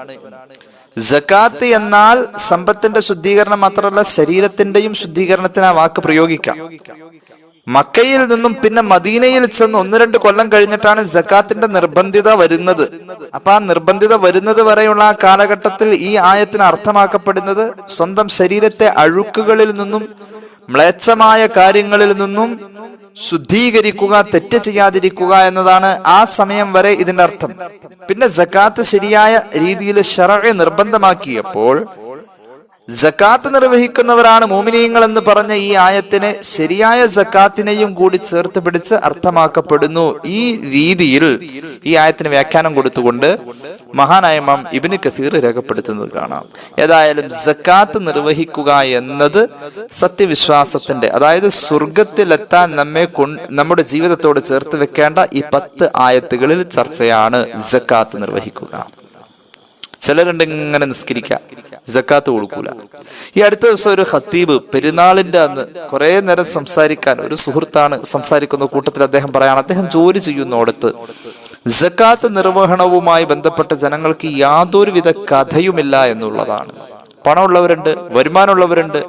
Speaker 2: സക്കാത്ത് എന്നാൽ സമ്പത്തിന്റെ ശുദ്ധീകരണം മാത്രമല്ല, ശരീരത്തിന്റെയും ശുദ്ധീകരണത്തിന് ആ വാക്ക് പ്രയോഗിക്കാം. മക്കയിൽ നിന്നും പിന്നെ മദീനയിൽ ചെന്ന് 1-2 കൊല്ലം കഴിഞ്ഞിട്ടാണ് സക്കാത്തിന്റെ നിർബന്ധിത വരുന്നത്. അപ്പൊ ആ നിർബന്ധിത വരുന്നത് വരെയുള്ള ആ കാലഘട്ടത്തിൽ ഈ ആയത്തിന് അർത്ഥമാക്കപ്പെടുന്നത് സ്വന്തം ശരീരത്തെ അഴുക്കുകളിൽ നിന്നും മ്ലേച്ഛമായ കാര്യങ്ങളിൽ നിന്നും ശുദ്ധീകരിക്കുക, തെറ്റ് ചെയ്യാതിരിക്കുക എന്നതാണ് ആ സമയം വരെ ഇതിന്റെ അർത്ഥം. പിന്നെ സക്കാത്ത് ശരിയായ രീതിയിൽ ശർഅ് നിർബന്ധമാക്കിയപ്പോൾ സക്കാത്ത് നിർവഹിക്കുന്നവരാണ് മോമിനീങ്ങൾ എന്ന് പറഞ്ഞ ഈ ആയത്തിനെ ശരിയായ സക്കാത്തിനെയും കൂടി ചേർത്ത് പിടിച്ച് അർത്ഥമാക്കപ്പെടുന്നു. ഈ രീതിയിൽ ഈ ആയത്തിന് വ്യാഖ്യാനം കൊടുത്തുകൊണ്ട് മഹാനായ ഇമാം ഇബ്നു കസീർ രേഖപ്പെടുത്തുന്നത് കാണാം. ഏതായാലും സക്കാത്ത് നിർവഹിക്കുക എന്നത് സത്യവിശ്വാസത്തിന്റെ, അതായത് സ്വർഗത്തിലെത്താൻ നമ്മുടെ ജീവിതത്തോട് ചേർത്ത് വെക്കേണ്ട ഈ 10 ആയത്തുകളിൽ ചർച്ചയാണ് സക്കാത്ത് നിർവഹിക്കുക. ചിലരുണ്ട് ഇങ്ങനെ നിസ്കരിക്കുക, സക്കാത്ത് കൊടുക്കൂല. ഈ അടുത്ത ദിവസം ഒരു ഖത്തീബ് പെരുന്നാളിന്റെ അന്ന് കുറെ നേരം സംസാരിക്കാൻ, ഒരു സുഹൃത്താണ് സംസാരിക്കുന്ന കൂട്ടത്തിൽ അദ്ദേഹം പറയാണ്, അദ്ദേഹം ജോലി ചെയ്യുന്നിടത്ത് സക്കാത്ത് നിർവഹണവുമായി ബന്ധപ്പെട്ട ജനങ്ങൾക്ക് യാതൊരുവിധ കഥയുമില്ല എന്നുള്ളതാണ്. പണമുള്ളവരുണ്ട്, വരുമാനമുള്ളവരുണ്ട്,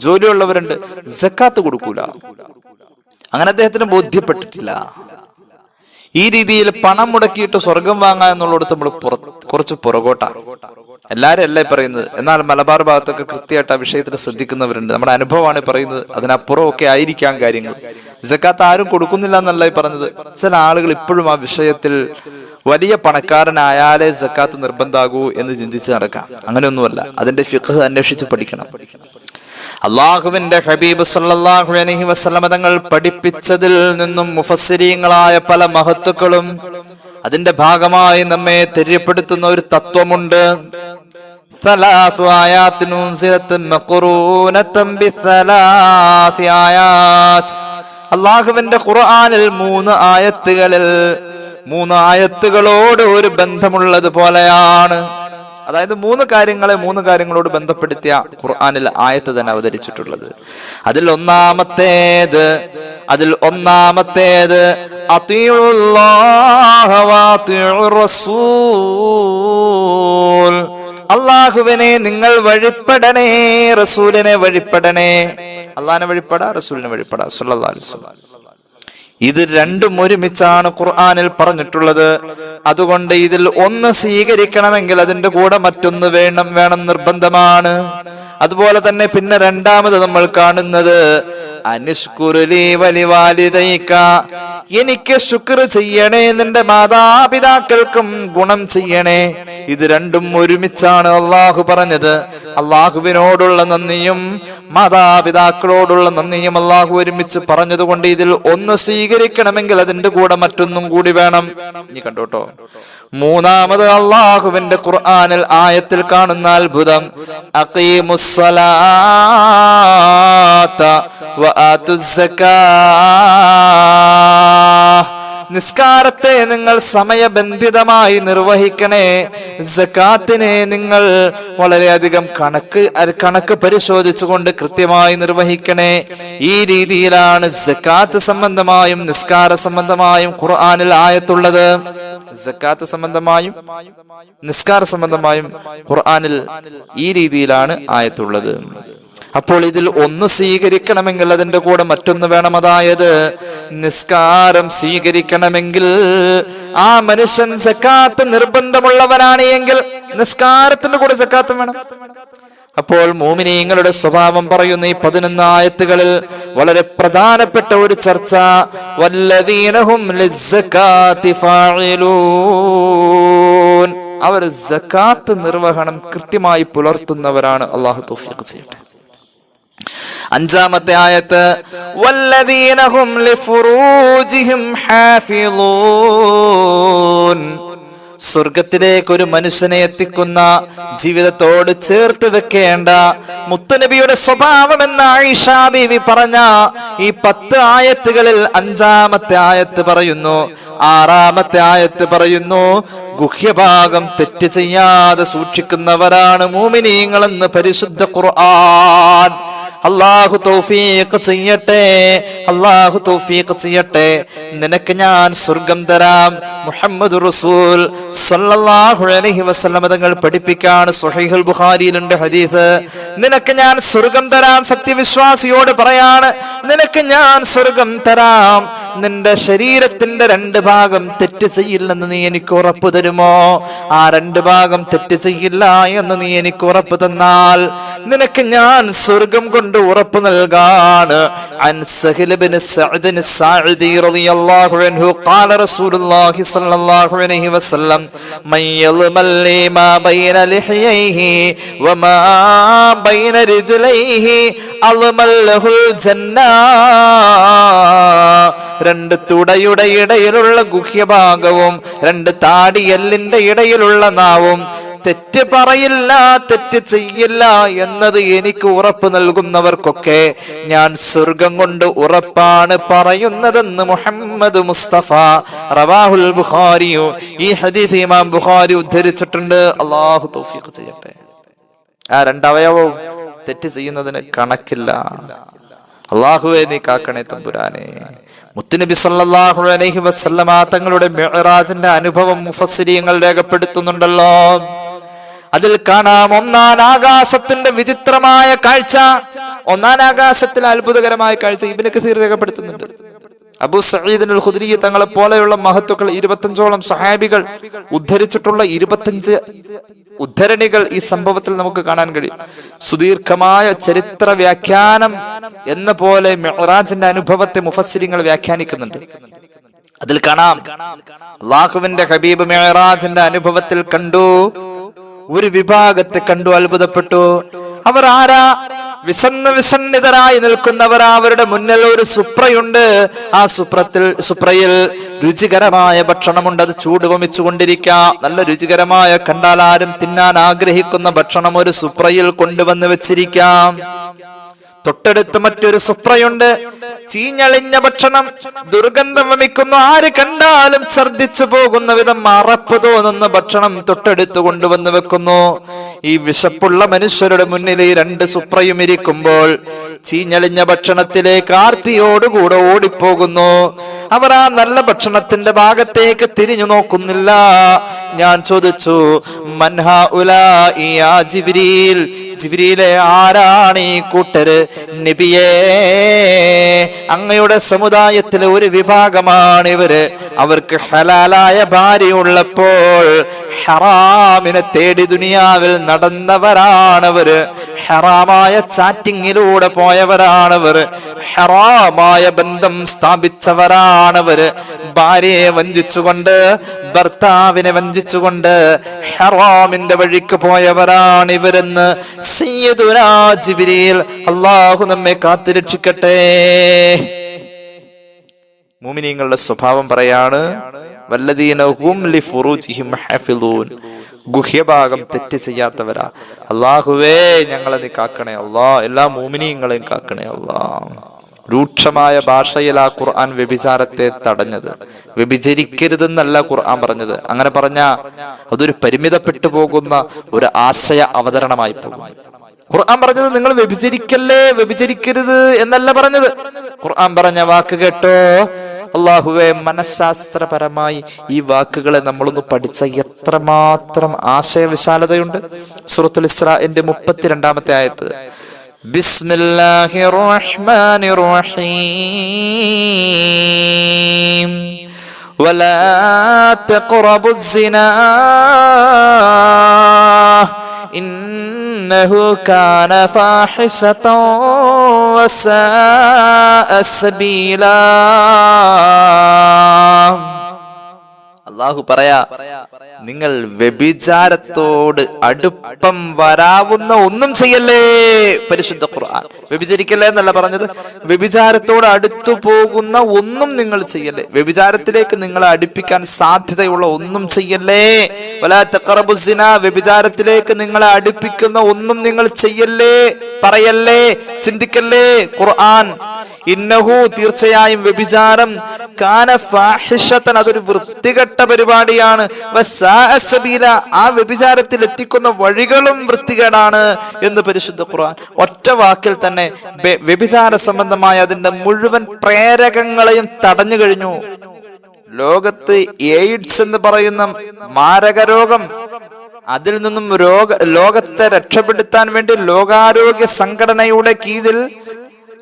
Speaker 2: ജോലിയുള്ളവരുണ്ട്, സക്കാത്ത് കൊടുക്കൂല. അങ്ങനെ അദ്ദേഹത്തിന് ബോധ്യപ്പെട്ടിട്ടില്ല. ഈ രീതിയിൽ പണം മുടക്കിയിട്ട് സ്വർഗം വാങ്ങാ എന്നുള്ളിടത്ത് നമ്മൾ കുറച്ച് പുറകോട്ടാണ്. എല്ലാരും അല്ലേ പറയുന്നത്, എന്നാൽ മലബാർ ഭാഗത്തൊക്കെ കൃത്യമായിട്ട് ആ വിഷയത്തിൽ ശ്രദ്ധിക്കുന്നവരുണ്ട്. നമ്മുടെ അനുഭവമാണ് പറയുന്നത്. അതിനപ്പുറം ഒക്കെ ആയിരിക്കാം കാര്യങ്ങൾ. സക്കാത്ത് ആരും കൊടുക്കുന്നില്ല എന്നല്ല പറഞ്ഞത്. ചില ആളുകൾ ഇപ്പോഴും ആ വിഷയത്തിൽ വലിയ പണക്കാരനായാലേ സക്കാത്ത് നിർബന്ധാകൂ എന്ന് ചിന്തിച്ച് നടക്കാം. അങ്ങനെയൊന്നുമല്ല. അതിന്റെ ഫിഖ് അന്വേഷിച്ച് പഠിക്കണം. അള്ളാഹുവിന്റെ ഹബീബ് സല്ലല്ലാഹു അലൈഹി വസല്ലമ തങ്ങൾ പഠിപ്പിച്ചതിൽ നിന്നും മുഫസ്സിരീങ്ങളായ പല മഹത്തുക്കളും അതിന്റെ ഭാഗമായി നമ്മെ തെര്യപ്പെടുത്തുന്ന ഒരു തത്വമുണ്ട്. അള്ളാഹുവിന്റെ ഖുർആനിൽ 3 ആയത്തുകളോട് ഒരു ബന്ധമുള്ളത് പോലെയാണ്. അതായത് 3 കാര്യങ്ങളോട് ബന്ധപ്പെടുത്തിയ ഖുർആനിൽ ആയത്ത് തന്നെ അവതരിച്ചിട്ടുള്ളത്. അതിൽ ഒന്നാമത്തേത് അത്തിഉല്ലാഹ വഅത്തിഉർ റസൂൽ, അള്ളാഹുവിനെ നിങ്ങൾ വഴിപ്പെടണേ, റസൂലിനെ വഴിപ്പെടണേ. അള്ളാഹിനെ വഴിപ്പെടാ, റസൂലിനെ വഴിപ്പെടാ സല്ലല്ലാഹു അലൈഹി വസല്ലം. ഇത് രണ്ടും ഒരുമിച്ചാണ് ഖുർആനിൽ പറഞ്ഞിട്ടുള്ളത്. അതുകൊണ്ട് ഇതിൽ ഒന്ന് സ്വീകരിക്കണമെങ്കിൽ അതിന്റെ കൂടെ മറ്റൊന്ന് വേണം നിർബന്ധമാണ്. അതുപോലെ തന്നെ പിന്നെ രണ്ടാമത് നമ്മൾ കാണുന്നത് അനിഷ്കുറുലി വലിവാലിദൈക, എനിക്ക് ശുക്ർ ചെയ്യണേ, നിന്റെ മാതാപിതാക്കൾക്കും ഗുണം ചെയ്യണേ. ഇത് രണ്ടും ഒരുമിച്ചാണ് അള്ളാഹു പറഞ്ഞത്. അള്ളാഹുവിനോടുള്ള നന്ദിയും മാതാപിതാക്കളോടുള്ള നന്ദിയും അള്ളാഹു ഒരുമിച്ച് പറഞ്ഞതുകൊണ്ട് ഇതിൽ ഒന്ന് സ്വീകരിക്കണമെങ്കിൽ അതിന്റെ കൂടെ മറ്റൊന്നും കൂടി വേണം. ഇനി കണ്ടോട്ടോ, മൂന്നാമത് അള്ളാഹുവിന്റെ ഖുർആനിൽ ആയത്തിൽ കാണുന്ന അത്ഭുതം, അഖീമുസ്സലാത്ത വആതുസ്സകാ, നിസ്കാരത്തെ നിങ്ങൾ സമയബന്ധിതമായി നിർവഹിക്കണേ, സക്കാത്തിനെ നിങ്ങൾ വളരെയധികം കണക്ക് പരിശോധിച്ചുകൊണ്ട് കൃത്യമായി നിർവഹിക്കണേ. ഈ രീതിയിലാണ് സക്കാത്ത് സംബന്ധമായും നിസ്കാര സംബന്ധമായും ഖുർആനിൽ ആയത്തുള്ളത്. സക്കാത്ത് സംബന്ധമായും നിസ്കാര സംബന്ധമായും ഖുർആനിൽ ഈ രീതിയിലാണ് ആയത്തുള്ളത്. അപ്പോൾ ഇതിൽ ഒന്ന് സ്വീകരിക്കണമെങ്കിൽ അതിന്റെ കൂടെ മറ്റൊന്ന് വേണം. അതായത് നിസ്കാരം സ്വീകരിക്കണമെങ്കിൽ ആ മനുഷ്യൻ സക്കാത്ത് നിർബന്ധമുള്ളവനാണ് എങ്കിൽ നിസ്കാരത്തിന്റെ കൂടെ സക്കാത്ത് വേണം. അപ്പോൾ മുഅ്മിനീങ്ങളുടെ സ്വഭാവം പറയുന്ന ഈ 11 ആയത്തുകളിൽ വളരെ പ്രധാനപ്പെട്ട ഒരു ചർച്ച, വല്ലദീനഹും ലിസ്സകാത്തി ഫാഇലൂൻ, അവർ സക്കാത്ത് നിർവഹണം കൃത്യമായി പുലർത്തുന്നവരാണ്. അല്ലാഹു തൗഫീഖ് ചെയ്യട്ടെ. 5-ാമത്തെ ആയത്ത്, വല്ലദീനഹും ലിഫുറൂജിഹിം ഹാഫിളൂൻ, സ്വർഗത്തിലേക്ക് ഒരു മനുഷ്യനെ എത്തിക്കുന്ന, ജീവിതത്തോട് ചേർത്ത് വെക്കേണ്ട മുത്തുനബിയുടെ സ്വഭാവം എന്ന ആയിഷ ബീവി പറഞ്ഞ ഈ 10 ആയത്തുകളിൽ 5-ാമത്തെ ആയത്ത് പറയുന്നു, 6-ാമത്തെ ആയത്ത് പറയുന്നു, ഗുഹ്യഭാഗം തെറ്റ് ചെയ്യാതെ സൂക്ഷിക്കുന്നവരാണ് മുഅ്മിനീങ്ങളെന്ന് പരിശുദ്ധ ഖുർആൻ. അല്ലാഹു തൗഫീഖ് ചെയ്യട്ടെ, അല്ലാഹു തൗഫീഖ് ചെയ്യട്ടെ. നിനക്ക് ഞാൻ സ്വർഗം തരാം. മുഹമ്മദ് റസൂൽ സല്ലല്ലാഹു അലൈഹി വസല്ലം തങ്ങൾ പഠിപ്പിക്കാണ്, സ്വഹീഹുൽ ബുഖാരിയിലുണ്ട് ഹദീസ്, നിനക്ക് ഞാൻ സ്വർഗം തരാം. സത്യവിശ്വാസിയോട് പറയാണ്, നിനക്ക് ഞാൻ സ്വർഗം തരാം, നിന്റെ ശരീരത്തിന്റെ 2 ഭാഗം തെറ്റ് ചെയ്യില്ലെന്ന് നീ എനിക്ക് ഉറപ്പ് തരുമോ? ആ 2 ഭാഗം തെറ്റ് ചെയ്യില്ല എന്ന് നീ എനിക്ക് ഉറപ്പ് തന്നാൽ നിനക്ക് ഞാൻ സ്വർഗം കൊണ്ട് ഉറപ്പ് നൽകാണ്. അൻ സഹൽ ഇബ്നു സഅദ് അസ്-സാഇദി റളിയല്ലാഹു അൻഹു ഖാല റസൂലുള്ളാഹി സ്വല്ലല്ലാഹു അലൈഹി വസല്ലം, മൻ യൽമൽ മാ ബൈന ലിഹ്യൈഹി വമാ ബൈന റിജ്ലൈഹി അൽമൽ ലഹുൽ ജന്ന, 2 തുടയുടെ ഇടയിലുള്ള ഗുഹ്യഭാഗവും 2 താടിയെല്ലിന്റെ ഇടയിലുള്ള നാവും തെറ്റ് പറയില്ല, തെറ്റ് ചെയ്യില്ല എന്നത് എനിക്ക് ഉറപ്പ് നൽകുന്നവർക്കൊക്കെ ഞാൻ സ്വർഗം കൊണ്ട് ഉറപ്പാണ് പറയുന്നതെന്ന് മുഹമ്മദ് മുസ്തഫ റവാഹുൽ ബുഖാരി. ഈ ഹദീസ് ഇമാം ബുഖാരി ഉദ്ധരിച്ചിട്ടുണ്ട്. അല്ലാഹു തൗഫീഖ് ചെയ്യട്ടെ. ആ രണ്ടവയവവും തെറ്റ് ചെയ്യുന്നതിന് കണക്കില്ല. അല്ലാഹുവേ നീ കാക്കണേ തമ്പുരാനെ. മുത്തുനബി സല്ലല്ലാഹു അലൈഹി വസല്ലമ തങ്ങളുടെ മിഅ്റാജിന്റെ അനുഭവം മുഫസ്സിരീങ്ങൾ രേഖപ്പെടുത്തുന്നുണ്ടല്ലോ. അതിൽ കാണാം ഒന്നാം ആകാശത്തിന്റെ വിചിത്രമായ കാഴ്ച. ഒന്നാം ആകാശത്തിൽ അത്ഭുതകരമായ കാഴ്ച ഇബ്നു കസീർ രേഖപ്പെടുത്തുന്നുണ്ട്. അബൂ സഈദ് അൽ ഖുദ്രി തങ്ങളെ പോലെയുള്ള മഹത്തുക്കൾ 25ഓളം സഹാബികൾ ഉദ്ധരിച്ചിട്ടുള്ള 25 ഉദ്ധരണികൾ ഈ സംഭവത്തിൽ നമുക്ക് കാണാൻ കഴിയും. സുദീർഘമായ ചരിത്ര വ്യാഖ്യാനം എന്ന പോലെ മിഅ്റാജിന്റെ അനുഭവത്തെ മുഫസ്സിരിങ്ങൾ വ്യാഖ്യാനിക്കുന്നുണ്ട്. അതിൽ കാണാം അല്ലാഹുവിന്റെ ഹബീബ് മിഅ്റാജിന്റെ അനുഭവത്തിൽ കണ്ടു, ഒരു വിഭാഗത്തെ കണ്ടു, അത്ഭുതപ്പെട്ടു. അവർ ആരാ? വിഷന്നിതരായി നിൽക്കുന്നവർ. അവരുടെ മുന്നിൽ ഒരു സുപ്രയുണ്ട്. ആ സുപ്രയിൽ രുചികരമായ ഭക്ഷണമുണ്ട്. അത് ചൂട് വമിച്ചു കൊണ്ടിരിക്കാം. നല്ല രുചികരമായ, കണ്ടാൽ ആരും തിന്നാൻ ആഗ്രഹിക്കുന്ന ഭക്ഷണം ഒരു സുപ്രയിൽ കൊണ്ടുവന്ന് വെച്ചിരിക്കാം. തൊട്ടടുത്ത് മറ്റൊരു സുപ്രയുണ്ട്. ചീഞ്ഞളിഞ്ഞ ഭക്ഷണം, ദുർഗന്ധം വമിക്കുന്നു. ആര് കണ്ടാലും ഛർദിച്ചു പോകുന്ന വിധം അറപ്പ് തോന്നുന്ന ഭക്ഷണം തൊട്ടടുത്ത് കൊണ്ടുവന്ന് വെക്കുന്നു. ഈ വിശപ്പുള്ള മനുഷ്യരുടെ മുന്നിൽ ഈ രണ്ട് സുപ്രയും ഇരിക്കുമ്പോൾ ചീഞ്ഞളിഞ്ഞ ഭക്ഷണത്തിലേക്ക് ആർത്തിയോടുകൂടെ ഓടിപ്പോകുന്നു. അവർ ആ നല്ല ഭക്ഷണത്തിന്റെ ഭാഗത്തേക്ക് തിരിഞ്ഞു നോക്കുന്നില്ല. ഞാൻ ചോദിച്ചു, മൻഹാ ഉലാഇ യാ ജിബ്രീൽ, ജിബ്രീലെ ആരാണ് ഈ കൂട്ടര്? നബിയേ, അങ്ങയുടെ സമുദായത്തിലെ ഒരു വിഭാഗമാണ് ഇവര്. അവർക്ക് ഹലാലായ ഭാര്യയുള്ളപ്പോൾ ഹറാമിനെ തേടി ദുനിയാവിൽ നടന്നവരാണവര്. ഹറാമായ ചാറ്റിങ്ങിലൂടെ പോയവരാണവർ. ഹറാമായ ബന്ധം സ്ഥാപിച്ചവരാണവര്. ഭാര്യയെ വഞ്ചിച്ചുകൊണ്ട്, ഭർത്താവിനെ വഞ്ചിച്ചുകൊണ്ട് ഹറാമിന്റെ വഴിക്ക് പോയവരാണ് ഇവരെന്ന് സയ്യിദുനാ ജിബ്രീൽ. അല്ലാഹു നമ്മെ കാത്തുരക്ഷിക്കട്ടെ. മുഅ്മിനീങ്ങളുടെ സ്വഭാവം പറയാണ്, വല്ലദീന ഹും ലിഫുറൂജിഹിം ഹഫിളൂൻ, ഗുഹ്യഭാഗം തെറ്റ് ചെയ്യാത്തവരാ. അല്ലാഹുവേ ഞങ്ങളെ നീ കാക്കണേ അല്ലാ, എല്ലാ മുഅ്മിനീങ്ങളെയും കാക്കണേ അല്ലാ. രൂക്ഷമായ ഭാഷയിൽ ആ ഖുർആൻ വ്യഭിചാരത്തെ തടഞ്ഞത്. വ്യഭിചരിക്കരുതെന്നല്ല ഖുർആൻ പറഞ്ഞത്. അങ്ങനെ പറഞ്ഞ അതൊരു പരിമിതപ്പെട്ടു പോകുന്ന ഒരു ആശയ അവതരണമായി പോകും. ഖുർആൻ പറഞ്ഞത് നിങ്ങൾ വ്യഭിചരിക്കല്ലേ, വ്യഭിചരിക്കരുത് എന്നല്ല പറഞ്ഞത്. ഖുർആൻ പറഞ്ഞ വാക്ക് കേട്ടോ. അല്ലാഹുവേ, മനഃശാസ്ത്രപരമായി ഈ വാക്കുകളെ നമ്മളൊന്ന് പഠിച്ച എത്രമാത്രം ആശയവിശാലതയുണ്ട്. സൂറത്തുൽ ഇസ്രാഇന്റെ 32-ാമത്തെ ആയത്ത്, ബിസ്മില്ലാഹിർ റഹ്മാനിർ റഹീം വലാ തഖറബുസ് സിനാ ഇന്നഹു കാന ഫാഹിശതൻ വസാഅ സബീലാ. അല്ലാഹു പറയാ, നിങ്ങൾ വ്യഭിചാരത്തോട് അടുപ്പം വരാവുന്ന ഒന്നും ചെയ്യല്ലേ. പരിശുദ്ധ ഖുർആൻ വ്യഭിചരിക്കല്ലേ എന്നല്ല പറഞ്ഞത്, വ്യഭിചാരത്തോട് അടുത്തു പോകുന്ന ഒന്നും നിങ്ങൾ ചെയ്യല്ലേ. വ്യഭിചാരത്തിലേക്ക് നിങ്ങളെ അടുപ്പിക്കാൻ സാധ്യതയുള്ള ഒന്നും ചെയ്യല്ലേ. വലാ തഖറബുസ് സിനാ, വ്യഭിചാരത്തിലേക്ക് നിങ്ങളെ അടുപ്പിക്കുന്ന ഒന്നും നിങ്ങൾ ചെയ്യല്ലേ, പറയല്ലേ, ചിന്തിക്കല്ലേ. ഖുർആൻ ഇന്നഹു, തീർച്ചയായും വ്യഭിചാരം, കാന ഫാഹിഷതൻ, അതൊരു വൃത്തികെട്ട പരിപാടിയാണ്, വസാഅ സബീല, ആ വ്യഭിചാരത്തിൽ എത്തിക്കുന്ന വഴികളും വൃത്തികേടാണ് എന്ന് പരിശുദ്ധ ഖുർആൻ ഒറ്റ വാക്കിൽ തന്നെ വ്യഭിചാര സംബന്ധമായ അതിന്റെ മുഴുവൻ പ്രേരകങ്ങളെയും തടഞ്ഞു കഴിഞ്ഞു. ലോകത്ത് എയ്ഡ്സ് എന്ന് പറയുന്ന മാരക രോഗം, അതിൽ നിന്നും ലോകത്തെ രക്ഷപ്പെടുത്താൻ വേണ്ടി ലോകാരോഗ്യ സംഘടനയുടെ കീഴിൽ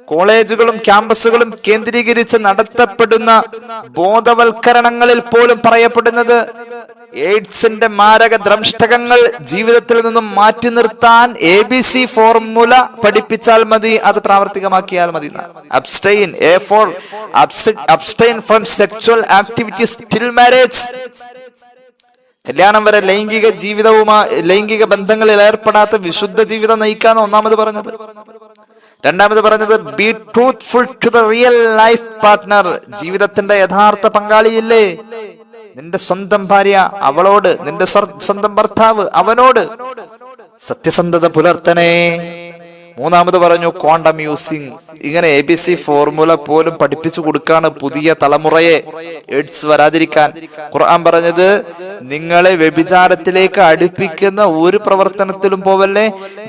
Speaker 2: കോളേജുകളും ക്യാമ്പസുകളും കേന്ദ്രീകരിച്ച് നടത്തപ്പെടുന്ന ബോധവൽക്കരണങ്ങളിൽ പോലും പറയപ്പെടുന്നത് എയ്ഡ്സിന്റെ മാരക ദ്രംഷ്ടകങ്ങൾ ജീവിതത്തിൽ നിന്നും മാറ്റി നിർത്താൻ ABC ഫോർമുല പഠിപ്പിച്ചാൽ മതി, അത് പ്രാവർത്തികമാക്കിയാൽ മതി. Abstain, abstain from sexual activities till marriage, കല്യാണം വരെ ലൈംഗിക ബന്ധങ്ങളിൽ ഏർപ്പെടാത്ത വിശുദ്ധ ജീവിതം നയിക്കാന്ന് ഒന്നാമത് പറഞ്ഞത്. രണ്ടാമത് പറഞ്ഞത് be truthful to the real life partner, ജീവിതത്തിന്റെ യഥാർത്ഥ പങ്കാളിയില്ലേ, നിന്റെ സ്വന്തം ഭാര്യ അവളോട്, നിന്റെ സ്വന്തം ഭർത്താവ് അവനോട് സത്യസന്ധത പുലർത്തണേ. മൂന്നാമത് പറഞ്ഞു ക്വാണ്ടം യൂസിങ്. ഇങ്ങനെ ABC ഫോർമുല പോലും പഠിപ്പിച്ചു കൊടുക്കാണ് പുതിയ തലമുറയെ എയ്ഡ്സ് വരാതിരിക്കാൻ. ഖുർആൻ പറഞ്ഞത് നിങ്ങളെ വ്യഭിചാരത്തിലേക്ക് അടുപ്പിക്കുന്ന ഒരു പ്രവർത്തനത്തിലും പോവല്ലേ.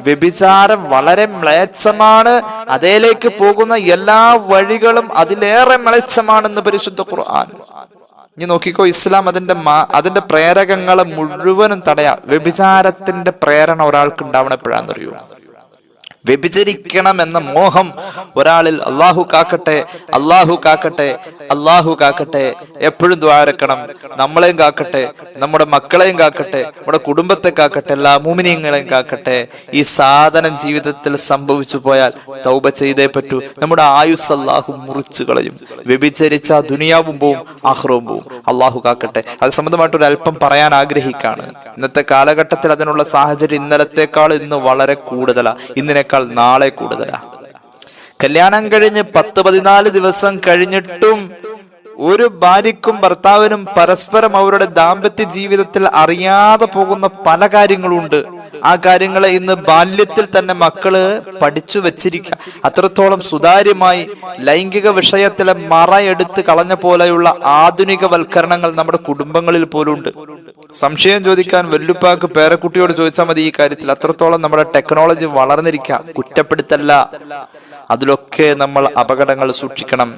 Speaker 2: വ്യഭിചാരം വളരെ മ്ലേച്ഛമാണ്, അതേലേക്ക് പോകുന്ന എല്ലാ വഴികളും അതിലേറെ മ്ലേച്ഛമാണെന്ന് പരിശുദ്ധ ഖുർആൻ. ഇനി നോക്കിക്കോ, ഇസ്ലാം അതിന്റെ പ്രേരകങ്ങളെ മുഴുവനും തടയാം. വ്യഭിചാരത്തിന്റെ പ്രേരണ ഒരാൾക്ക് ഉണ്ടാവണം എപ്പോഴാണെന്നറിയോ? വ്യഭിചരിക്കണം എന്ന മോഹം ഒരാളിൽ അള്ളാഹു കാക്കട്ടെ, അള്ളാഹു കാക്കട്ടെ, അള്ളാഹു കാക്കട്ടെ. എപ്പോഴും ദ്വാരക്കണം. നമ്മളെയും കാക്കട്ടെ, നമ്മുടെ മക്കളെയും കാക്കട്ടെ, നമ്മുടെ കുടുംബത്തെ കാക്കട്ടെ, എല്ലാ മുഅ്മിനീങ്ങളെയും കാക്കട്ടെ. ഈ സാധനം ജീവിതത്തിൽ സംഭവിച്ചു പോയാൽ തൗബ ചെയ്തേ പറ്റൂ. നമ്മുടെ ആയുസ് അള്ളാഹു മുറിച്ചു കളയും. വ്യഭിചരിച്ച ദുനിയാവും പോവും, ആഖിറവും പോവും. അള്ളാഹു കാക്കട്ടെ. അത് സംബന്ധമായിട്ട് ഒരു അല്പം പറയാൻ ആഗ്രഹിക്കാണ്. ഇന്നത്തെ കാലഘട്ടത്തിൽ അതിനുള്ള സാഹചര്യം ഇന്നലത്തേക്കാൾ ഇന്ന് വളരെ കൂടുതലാണ്, ഇന്നിനേക്കാൾ നാളെ കൂടുതലാ. കല്യാണം കഴിഞ്ഞ് 10-14 ദിവസം കഴിഞ്ഞിട്ടും ഒരു ഭാര്യക്കും ഭർത്താവിനും പരസ്പരം അവരുടെ ദാമ്പത്യ ജീവിതത്തിൽ അറിയാതെ പോകുന്ന പല കാര്യങ്ങളുണ്ട്. ആ കാര്യങ്ങളെ ഇന്ന് ബാല്യത്തിൽ തന്നെ മക്കള് പഠിച്ചു വെച്ചിരിക്കുക. അത്രത്തോളം സുതാര്യമായി ലൈംഗിക വിഷയത്തിലെ മറയെടുത്ത് കളഞ്ഞ പോലെയുള്ള ആധുനികവൽക്കരണങ്ങൾ നമ്മുടെ കുടുംബങ്ങളിൽ പോലും ഉണ്ട്. സംശയം ചോദിക്കാൻ വല്ലുപ്പാക്ക് പേരക്കുട്ടിയോട് ചോദിച്ചാൽ മതി ഈ കാര്യത്തിൽ. അത്രത്തോളം നമ്മുടെ ടെക്നോളജി വളർന്നിരിക്കുക. കുറ്റപ്പെടുത്തല്ല, അതിലൊക്കെ നമ്മൾ അപകടങ്ങൾ സൂക്ഷിക്കണം.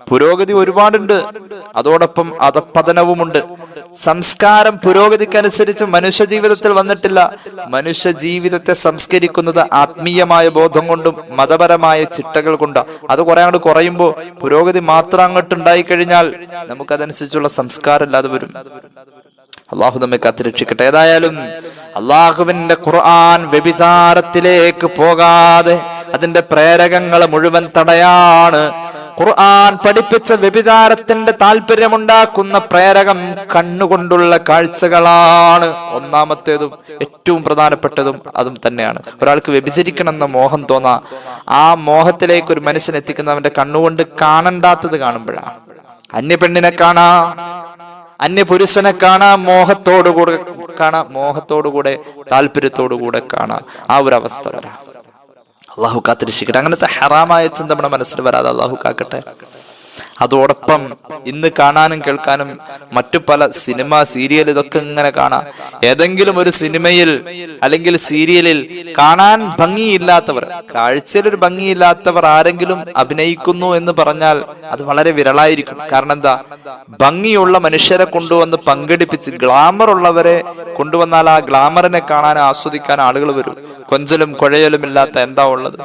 Speaker 2: പുരോഗതി ഒരുപാടുണ്ട്, അതോടൊപ്പം അധപ്പതനവുമുണ്ട്. സംസ്കാരം പുരോഗതിക്കനുസരിച്ച് മനുഷ്യ ജീവിതത്തിൽ വന്നിട്ടില്ല. മനുഷ്യ ജീവിതത്തെ സംസ്കരിക്കുന്നത് ആത്മീയമായ ബോധം കൊണ്ടും മതപരമായ ചിട്ടകൾ കൊണ്ടാണ്. അത് കുറെ അങ്ങോട്ട് കുറയുമ്പോൾ പുരോഗതി മാത്രം അങ്ങോട്ട് ഉണ്ടായി കഴിഞ്ഞാൽ നമുക്കതനുസരിച്ചുള്ള സംസ്കാരം ഇല്ലാതെ വരും. അള്ളാഹു നമ്മെ കാത്തുരക്ഷിക്കട്ടെ. ഏതായാലും അള്ളാഹുവിന്റെ ഖുർആൻ വ്യഭിചാരത്തിലേക്ക് പോകാതെ അതിന്റെ പ്രേരകങ്ങളെ മുഴുവൻ തടയാണ്. ഖുർആൻ പഠിപ്പിച്ച വ്യഭിചാരത്തിന്റെ താല്പര്യമുണ്ടാക്കുന്ന പ്രേരകം കണ്ണുകൊണ്ടുള്ള കാഴ്ചകളാണ്. ഒന്നാമത്തേതും ഏറ്റവും പ്രധാനപ്പെട്ടതും അതും തന്നെയാണ്. ഒരാൾക്ക് വ്യഭിചരിക്കണം എന്ന മോഹം തോന്നാ, ആ മോഹത്തിലേക്ക് ഒരു മനുഷ്യൻ എത്തിക്കുന്ന അവന്റെ കണ്ണുകൊണ്ട് കാണണ്ടാത്തത് കാണുമ്പോഴാണ്. അന്യ പെണ്ണിനെ കാണാ, അന്യ പുരുഷനെ കാണാ, മോഹത്തോടുകൂടെ താല്പര്യത്തോടുകൂടെ കാണാ, ആ ഒരു അവസ്ഥ വരാം. അള്ളാഹു കാത്തിരക്ഷിക്കട്ടെ. അങ്ങനത്തെ ഹറാമായ ചിന്ത നമ്മുടെ മനസ്സിൽ വരാതെ അള്ളാഹു കാക്കട്ടെ. അതോടൊപ്പം ഇന്ന് കാണാനും കേൾക്കാനും മറ്റു പല സിനിമ, സീരിയൽ ഇതൊക്കെ ഇങ്ങനെ കാണാം. ഏതെങ്കിലും ഒരു സിനിമയിൽ അല്ലെങ്കിൽ സീരിയലിൽ കാണാൻ ഭംഗിയില്ലാത്തവർ, കാഴ്ചയിൽ ഒരു ഭംഗിയില്ലാത്തവർ ആരെങ്കിലും അഭിനയിക്കുന്നു എന്ന് പറഞ്ഞാൽ അത് വളരെ വിരളായിരിക്കും. കാരണം എന്താ? ഭംഗിയുള്ള മനുഷ്യരെ കൊണ്ടുവന്ന് പങ്കെടുപ്പിച്ച് ഗ്ലാമർ ഉള്ളവരെ കൊണ്ടുവന്നാൽ ആ ഗ്ലാമറിനെ കാണാൻ ആസ്വദിക്കാൻ ആളുകൾ വരും. കൊഞ്ചലും കുഴയലും ഇല്ലാത്ത എന്താ ഉള്ളത്?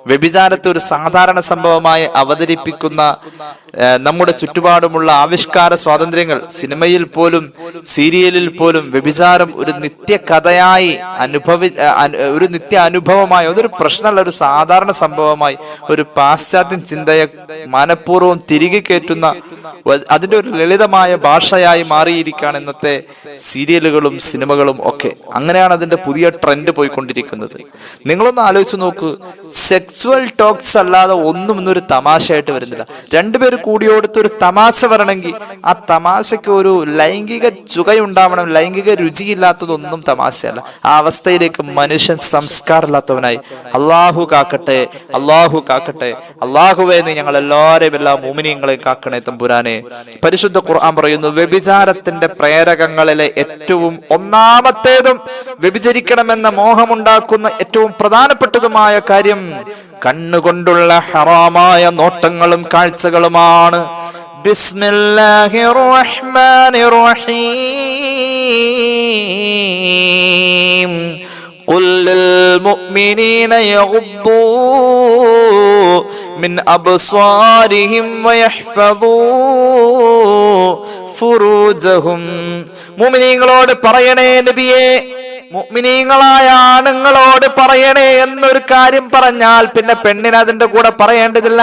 Speaker 2: വ്യഭിചാരത്തെ ഒരു സാധാരണ സംഭവമായി അവതരിപ്പിക്കുന്ന നമ്മുടെ ചുറ്റുപാടുമുള്ള ആവിഷ്കാര സ്വാതന്ത്ര്യങ്ങൾ, സിനിമയിൽ പോലും സീരിയലിൽ പോലും വ്യഭിചാരം ഒരു നിത്യകഥയായി ഒരു നിത്യ അനുഭവമായി, അതൊരു പ്രശ്നമല്ല, ഒരു സാധാരണ സംഭവമായി ഒരു പാശ്ചാത്യ ചിന്തയെ മനഃപൂർവ്വം തിരികെ കയറ്റുന്ന അതിന്റെ ഒരു ലളിതമായ ഭാഷയായി മാറിയിരിക്കുകയാണ് ഇന്നത്തെ സീരിയലുകളും സിനിമകളും ഒക്കെ. അങ്ങനെയാണ് അതിന്റെ പുതിയ ട്രെൻഡ് പോയിക്കൊണ്ടിരിക്കുന്നത്. നിങ്ങളൊന്ന് ആലോചിച്ച് നോക്കൂ, സെക്സ്വൽ ടോക്സ് അല്ലാതെ ഒന്നും ഇന്നൊരു തമാശയായിട്ട് വരുന്നില്ല. രണ്ടുപേര് കൂടിയോടുത്ത് ഒരു തമാശ വരണമെങ്കിൽ ആ തമാശയ്ക്ക് ഒരു ലൈംഗിക ചുകയുണ്ടാവണം. ലൈംഗിക രുചിയില്ലാത്തതൊന്നും തമാശയല്ല. ആ അവസ്ഥയിലേക്ക് മനുഷ്യൻ സംസ്കാരമില്ലാത്തവനായി. അള്ളാഹു കാക്കട്ടെ, അള്ളാഹു കാക്കട്ടെ. അള്ളാഹുവേ നീ ഞങ്ങൾ എല്ലാവരെയും എല്ലാ മുഅ്മിനീങ്ങളെയും കാക്കണേ തമ്പുരാനെ. പരിശുദ്ധ ഖുർആൻ പറയുന്നു, വ്യഭിചാരത്തിന്റെ പ്രേരകങ്ങളിലെ ഏറ്റവും ഒന്നാമത്തേതും വ്യഭിചരിക്കണമെന്ന മോഹമുണ്ടാക്കുന്ന ഏറ്റവും പ്രധാനപ്പെട്ടതുമായ കാര്യം കണ്ണുകൊണ്ടുള്ള ഹറാമായ നോട്ടങ്ങളും കാഴ്ചകളുമാണ്. ബിസ്മില്ലാഹിർ റഹ്മാനിർ റഹീം. ഖുൽ ലിൽ മുഅ്മിനീന യഗ്ദൂ മിൻ അബ്സാരിഹിം വയഹ്ഫദൂ ഫുറൂജഹും. മുഅ്മിനീങ്ങളോട് പറയണേ നബിയേ, മുഅ്മിനീങ്ങളായ ആണുങ്ങളോട് പറയണേ എന്നൊരു കാര്യം പറഞ്ഞാൽ പിന്നെ പെണ്ണിന് അതിന്റെ കൂടെ പറയേണ്ടതില്ല.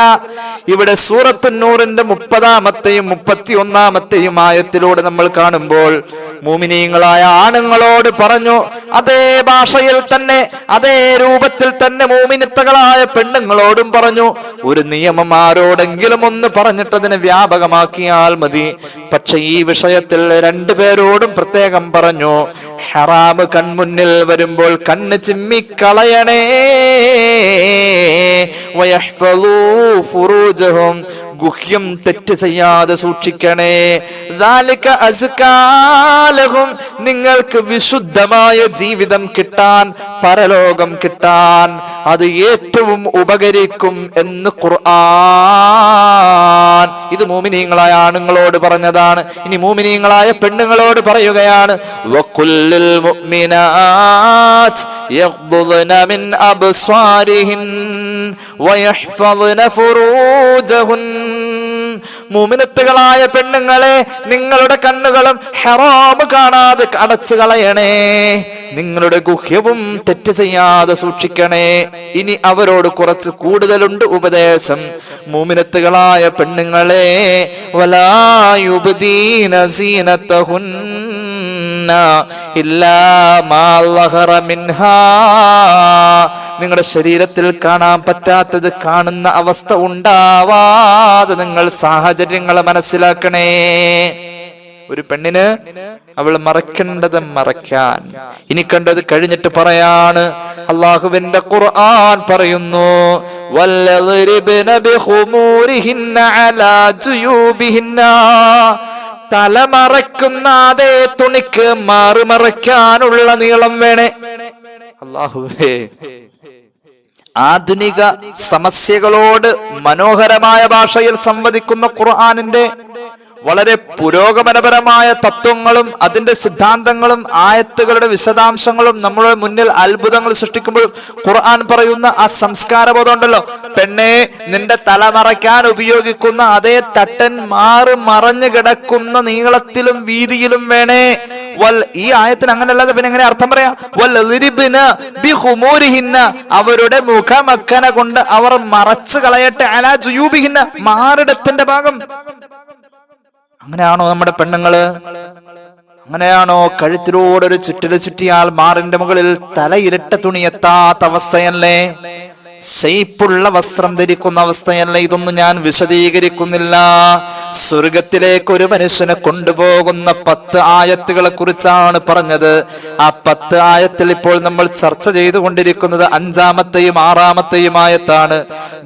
Speaker 2: ഇവിടെ സൂറത്തുൻ നൂറിന്റെ 30-ാമത്തെയും 31-ാമത്തെയും ആയത്തിലൂടെ നമ്മൾ കാണുമ്പോൾ മുഅ്മിനീങ്ങളായ ആണുങ്ങളോട് പറഞ്ഞു. അതേ ഭാഷയിൽ തന്നെ, അതേ രൂപത്തിൽ തന്നെ മുഅ്മിനത്തുകളായ പെണ്ണുങ്ങളോടും പറഞ്ഞു. ഒരു നിയമം ആരോടെങ്കിലും ഒന്ന് പറഞ്ഞിട്ട് അതിനെ വ്യാപകമാക്കിയാൽ മതി. പക്ഷെ ഈ വിഷയത്തിൽ രണ്ടുപേരോടും പ്രത്യേകം പറഞ്ഞു, ഹറാമ് കൺമുന്നിൽ വരുമ്പോൾ കണ്ണ് ചിമ്മിക്കളയണേ. വയഹ്ഫളൂ ഫുറൂജഹും, ഗുഹ്യം തെറ്റ് ചെയ്യാതെ സൂക്ഷിക്കണേ. ദാലിക അസ്കാ ലഹും, നിങ്ങൾക്ക് വിശുദ്ധമായ ജീവിതം കിട്ടാൻ, പരലോകം കിട്ടാൻ അത് ഏറ്റവും ഉപകരിക്കും എന്ന് ഖുർആൻ. ഇത് മുഅ്മിനീങ്ങളായ ആണുങ്ങളോട് പറഞ്ഞതാണ്. ഇനി മുഅ്മിനീങ്ങളായ പെണ്ണുങ്ങളോട് പറയുകയാണ്, വഖുല്ലിൽ മുഅ്മിനാത്ത് യഗ്ദുദ്ന മിൻ അബ്സാരിഹിൻ വയഹ്ഫദ്ന ഫുറൂജഹുൻ. മുഅ്മിനത്തുകളായ പെണ്ണുങ്ങളെ, നിങ്ങളുടെ കണ്ണുകളും ഹറാം കാണാതെ അടച്ചു കളയണേ, നിങ്ങളുടെ ഗുഹ്യവും തെറ്റ് ചെയ്യാതെ സൂക്ഷിക്കണേ. ഇനി അവരോട് കുറച്ച് കൂടുതലുണ്ട് ഉപദേശം. മുഅ്മിനത്തുകളായ പെണ്ണുങ്ങളെ, വലാ യുബ്ദീന സീനതഹുന്ന ഇല്ലാ മാ ളഹറ മിൻഹാ, നിങ്ങളുടെ ശരീരത്തിൽ കാണാൻ പറ്റാത്തത് കാണുന്ന അവസ്ഥ ഉണ്ടാവാതെ നിങ്ങൾ സാഹചര്യങ്ങളെ മനസ്സിലാക്കണേ. ഒരു പെണ്ണിന് അവൾ മറക്കേണ്ടത് മറയ്ക്കാൻ. ഇനി കണ്ടത് കഴിഞ്ഞിട്ട് പറയാണ്, അള്ളാഹുവിന്റെ ഖുർആൻ പറയുന്നു, വല്ലദ്രിബ്ന ബിഖുമൂരിഹിന്ന അലാ ജുയൂബിഹിന്ന, തലമറക്കുന്ന അതേ തുണിക്ക് മാറുമറയ്ക്കാനുള്ള നീളം വേണേ. അല്ലാഹുവേ, ആധുനിക സമസ്യകളോട് മനോഹരമായ ഭാഷയിൽ സംവദിക്കുന്ന ഖുർആനിന്റെ വളരെ പുരോഗമനപരമായ തത്വങ്ങളും അതിന്റെ സിദ്ധാന്തങ്ങളും ആയത്തുകളുടെ വിശദാംശങ്ങളും നമ്മുടെ മുന്നിൽ അത്ഭുതങ്ങൾ സൃഷ്ടിക്കുമ്പോൾ ഖുർആൻ പറയുന്ന ആ സംസ്കാരബോധം ഉണ്ടല്ലോ, പെണ്ണെ നിന്റെ തല മറയ്ക്കാൻ ഉപയോഗിക്കുന്ന അതേ തട്ടൻ മറഞ്ഞു കിടക്കുന്ന നീളത്തിലും വീതിയിലും വേണേ. ഈ ആയത്തിന് അങ്ങനെ അല്ലാതെ പിന്നെ എങ്ങനെ അർത്ഥം പറയാ? അവരുടെ മുഖമക്കന കൊണ്ട് അവർ മറച്ചു കളയട്ടെ, അലാ ജുയൂബിഹിന്ന, മാറിടത്തിന്റെ ഭാഗം. അങ്ങനെയാണോ നമ്മുടെ പെണ്ണുങ്ങള്? അങ്ങനെയാണോ? കഴുത്തിലൂടെ ഒരു ചുറ്റില് ചുറ്റിയാൽ മാറിന്റെ മുകളിൽ തല ഇരട്ട തുണി എത്താത്ത അവസ്ഥയല്ലേ? ഷെയ്പ്പുള്ള വസ്ത്രം ധരിക്കുന്ന അവസ്ഥയല്ല. ഇതൊന്നും ഞാൻ വിശദീകരിക്കുന്നില്ല. സ്വർഗത്തിലേക്ക് ഒരു മനുഷ്യനെ കൊണ്ടുപോകുന്ന 10 ആയത്തുകളെ കുറിച്ചാണ് പറഞ്ഞത്. ആ 10 ആയത്തിൽ ഇപ്പോൾ നമ്മൾ ചർച്ച ചെയ്തുകൊണ്ടിരിക്കുന്നത് 5-ാമത്തെയും 6-ാമത്തെയും ആയത്താണ്.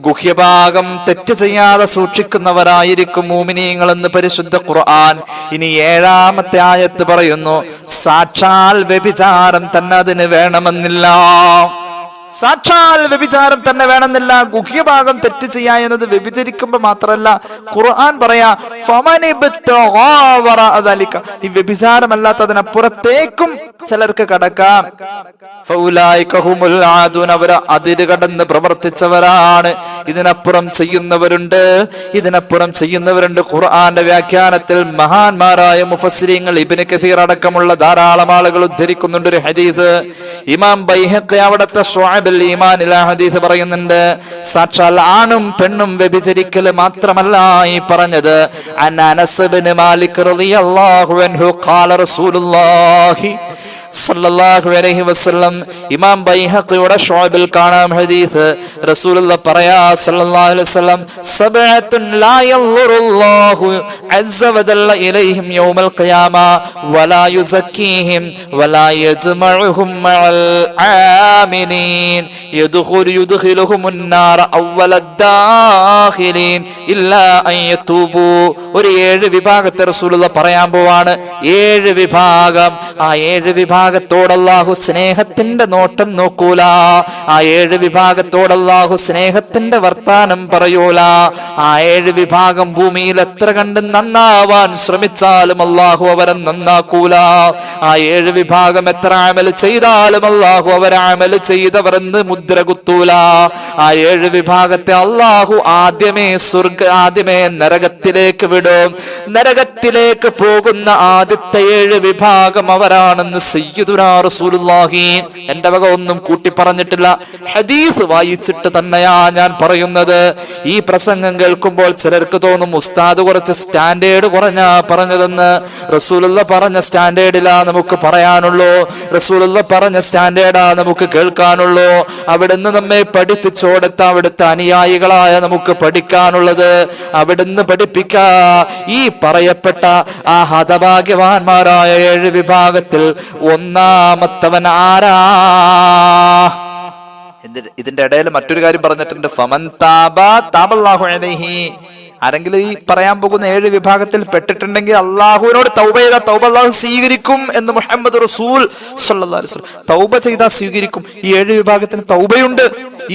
Speaker 2: ഗുഹ്യഭാഗം തെറ്റ് ചെയ്യാതെ സൂക്ഷിക്കുന്നവരായിരിക്കും മുഅ്മിനീങ്ങളെന്ന് പരിശുദ്ധ ഖുർആൻ. ഇനി 7-ാമത്തെ ആയത്ത് പറയുന്നു, സാക്ഷാൽ വ്യഭിചാരം തന്നെ അതിന് വേണമെന്നില്ല. സാക്ഷാൽ വ്യഭിചാരം തന്നെ വേണമെന്നില്ല. ഗുഹ്യഭാഗം തെറ്റ് ചെയ്യാ എന്നത് വ്യഭിചരിക്കുമ്പോ മാത്രല്ല, ഖുർആൻ പറയാ ഈ വ്യഭിചാരമല്ലാത്തതിനപ്പുറത്തേക്കും ചിലർക്ക് കടക്കാം. അവര് അതിര് കടന്ന് പ്രവർത്തിച്ചവരാണ്. ഇതിനപ്പുറം ചെയ്യുന്നവരുണ്ട്. ഖുർആന്റെ വ്യാഖ്യാനത്തിൽ മഹാന്മാരായ മുഫസ്സിരീങ്ങൾ ഇബ്നു കസീർ അടക്കമുള്ള ധാരാളം ആളുകൾ ഉദ്ധരിക്കുന്നുണ്ട് ഒരു ഹദീസ്. ഇമാം ബൈഹഖി അവിടുത്തെ ശുഅബുൽ ഈമാനിൽ ആ ഹദീസ് പറയുന്നുണ്ട്. സാക്ഷാൽ ആണും പെണ്ണും വ്യഭിചരിക്കൽ മാത്രമല്ല ഈ പറഞ്ഞത്. അനസ് ഇബ്നു മാലിക് റളിയല്ലാഹു അൻഹു ഖാല റസൂലുള്ളാഹി സല്ലല്ലാഹു അലൈഹി വസല്ലം, ഇമാം ബൈഹഖിയുടെ ശുഅബിൽ കാണാം ഹദീസ്. റസൂലുള്ളാഹി പറയാ സല്ലല്ലാഹു അലൈഹി വസല്ലം, സബഅത്തുൻ ലാ യൻളുറുല്ലാഹു അസ്സ വജല്ല ഇലൈഹിം യൗമൽ ഖിയാമ വലാ യുസക്കീഹിം വലാ യജ്മഉഹും മഅൽ ആമിനീൻ യുദ്ഖിലുഹുമുൻ നാറ അവ്വലദ്ദാഖിലീൻ ഇല്ലാ അൻ യതൂബു. ഒരു 7 വിഭാഗത്തെ റസൂലുള്ളാഹി പറയാൻ പോവാണ്. 7 വിഭാഗം. ആ 7 വിഭാഗത്തോട് അല്ലാഹു സ്നേഹത്തിന്റെ നോട്ടം നോക്കൂല. ആ 7 വിഭാഗത്തോട് അല്ലാഹു സ്നേഹത്തിന്റെ വർത്താനം പറയൂല. ആ 7 വിഭാഗം ഭൂമിയിൽ എത്ര കണ്ട് നന്നാവാൻ ശ്രമിച്ചാലും അല്ലാഹു അവരെ നന്നാക്കൂല. ആ 7 വിഭാഗം എത്ര അമൽ ചെയ്താലും അല്ലാഹു അവരെ അമൽ ചെയ്തവരെന്ന് മുദ്ര കുത്തൂല. ആ 7 വിഭാഗത്തെ അല്ലാഹു ആദ്യമേ നരകത്തിലേക്ക് വിടും. നരകത്തിലേക്ക് പോകുന്ന ആദ്യത്തെ 7 വിഭാഗം അവരാണെന്ന് സയ്യിദുനാ റസൂലുള്ളാഹി. എന്റെ വക ഒന്നും കൂട്ടി പറഞ്ഞിട്ടില്ല, ഹദീസ് വായിച്ചിട്ട് തന്നെയാ ഞാൻ പറയുന്നത്. ഈ പ്രസംഗം കേൾക്കുമ്പോൾ ചിലർക്ക് തോന്നും ഉസ്താദ് കുറച്ച് സ്റ്റാൻഡേർഡ് കുറഞ്ഞാ പറഞ്ഞതെന്ന്. റസൂലുള്ള പറഞ്ഞ സ്റ്റാൻഡേർഡിലാ നമുക്ക് പറയാനുള്ളൂ, റസൂലുള്ള പറഞ്ഞ സ്റ്റാൻഡേർഡാ നമുക്ക് കേൾക്കാനുള്ളൂ. അവിടുന്ന് നമ്മെ പഠിപ്പിച്ചു കൊടുത്ത അവിടുത്തെ അനുയായികളായ നമുക്ക് പഠിക്കാനുള്ളത് അവിടുന്ന് പഠിപ്പിക്കാ. ഈ പറയപ്പെട്ട ആ ഹതഭാഗ്യവാന്മാരായ 7 വിഭാഗത്തിൽ ഒന്നാമത്തവൻ ആരാ? ഇതിന്റെ ഇടയിൽ മറ്റൊരു കാര്യം പറഞ്ഞിട്ടുണ്ട്, ഫമൻ താബ താബല്ലാഹു അലൈഹി. ആരെങ്കിലും ഈ പറയാൻ പോകുന്ന 7 വിഭാഗത്തിൽ പെട്ടിട്ടുണ്ടെങ്കിൽ അള്ളാഹുവിനോട് തൗബ ചെയ്താൽ തൗബ അള്ളാഹു സ്വീകരിക്കും എന്ന് മുഹമ്മദ് റസൂൽ സ്വല്ലല്ലാഹു അലൈഹി വസല്ലം. തൗബ ചെയ്താൽ സ്വീകരിക്കും. ഈ 7 വിഭാഗത്തിന് തൗബയുണ്ട്.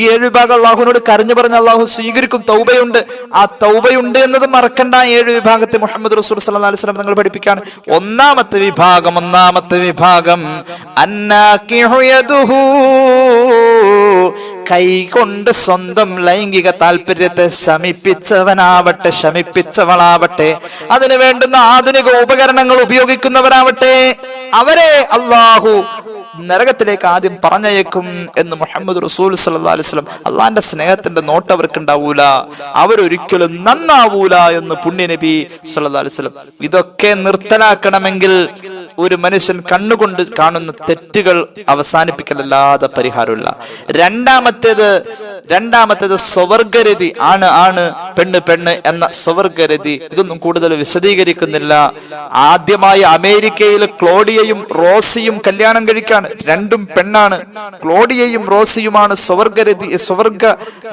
Speaker 2: ഈ 7 വിഭാഗം അള്ളാഹുവിനോട് കരഞ്ഞു പറഞ്ഞ അള്ളാഹു സ്വീകരിക്കും. തൗബയുണ്ട്. ആ തൗബയുണ്ട് എന്നത് മറക്കണ്ട. 7 വിഭാഗത്തെ മുഹമ്മദ് റസൂൽ സ്വല്ലല്ലാഹു അലൈഹി വസല്ലം നിങ്ങൾ പഠിപ്പിക്കാണ്. ഒന്നാമത്തെ വിഭാഗം അന്നാകിഹു യദുഹു, കൈകൊണ്ട് സ്വന്തം ലൈംഗിക താല്പര്യത്തെ ശമിപ്പിച്ചവളാവട്ടെ, അതിനു വേണ്ടുന്ന ആധുനിക ഉപകരണങ്ങൾ ഉപയോഗിക്കുന്നവരാവട്ടെ, അവരെ അള്ളാഹു നരകത്തിലേക്ക് ആദ്യം പറഞ്ഞയക്കും എന്ന് മുഹമ്മദ് റസൂൽ സല്ലല്ലാഹു അലൈഹി വസല്ലം. അള്ളാന്റെ സ്നേഹത്തിന്റെ നോട്ട് അവർക്ക് ഉണ്ടാവൂല, അവരൊരിക്കലും നന്നാവൂല എന്ന് പുണ്യ നബി സല്ലല്ലാഹു അലൈഹി വസല്ലം. ഇതൊക്കെ നിർത്തലാക്കണമെങ്കിൽ ഒരു മനുഷ്യൻ കണ്ണുകൊണ്ട് കാണുന്ന തെറ്റുകൾ അവസാനിപ്പിക്കലല്ലാതെ പരിഹാരമില്ല. രണ്ടാമത്തേത് സ്വവർഗരതി, ആണ് പെണ്ണ് എന്ന സ്വവർഗരതി. ഇതൊന്നും കൂടുതൽ വിശദീകരിക്കുന്നില്ല. ആദ്യമായി അമേരിക്കയിൽ ക്ലോഡിയയും റോസിയും കല്യാണം കഴിക്കാണ്. രണ്ടും പെണ്ണാണ്. ക്ലോഡിയയും റോസിയുമാണ് സ്വവർഗ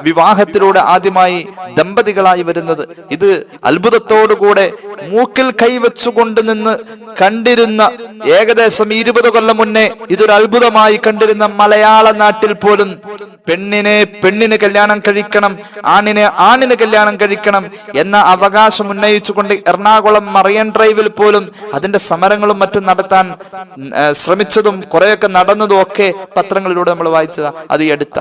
Speaker 2: വിവാഹത്തിലൂടെ ആദ്യമായി ദമ്പതികളായി വരുന്നത്. ഇത് അത്ഭുതത്തോടുകൂടെ മൂക്കിൽ കൈവച്ചുകൊണ്ട് നിന്ന് കണ്ടിരുന്ന, ഏകദേശം 20 കൊല്ലം മുന്നേ ഇതൊരു അത്ഭുതമായി കണ്ടിരുന്ന മലയാള നാട്ടിൽ പോലും പെണ്ണിന് കല്യാണം കഴിക്കണം, ആണിന് കല്യാണം കഴിക്കണം എന്ന അവകാശം ഉന്നയിച്ചുകൊണ്ട് എറണാകുളം മറൈൻ ഡ്രൈവിൽ പോലും അതിന്റെ സമരങ്ങളും മറ്റും നടത്താൻ ശ്രമിച്ചതും കുറെയൊക്കെ നടന്നതും ഒക്കെ പത്രങ്ങളിലൂടെ നമ്മൾ വായിച്ചതാ. അത് ഈ അടുത്ത.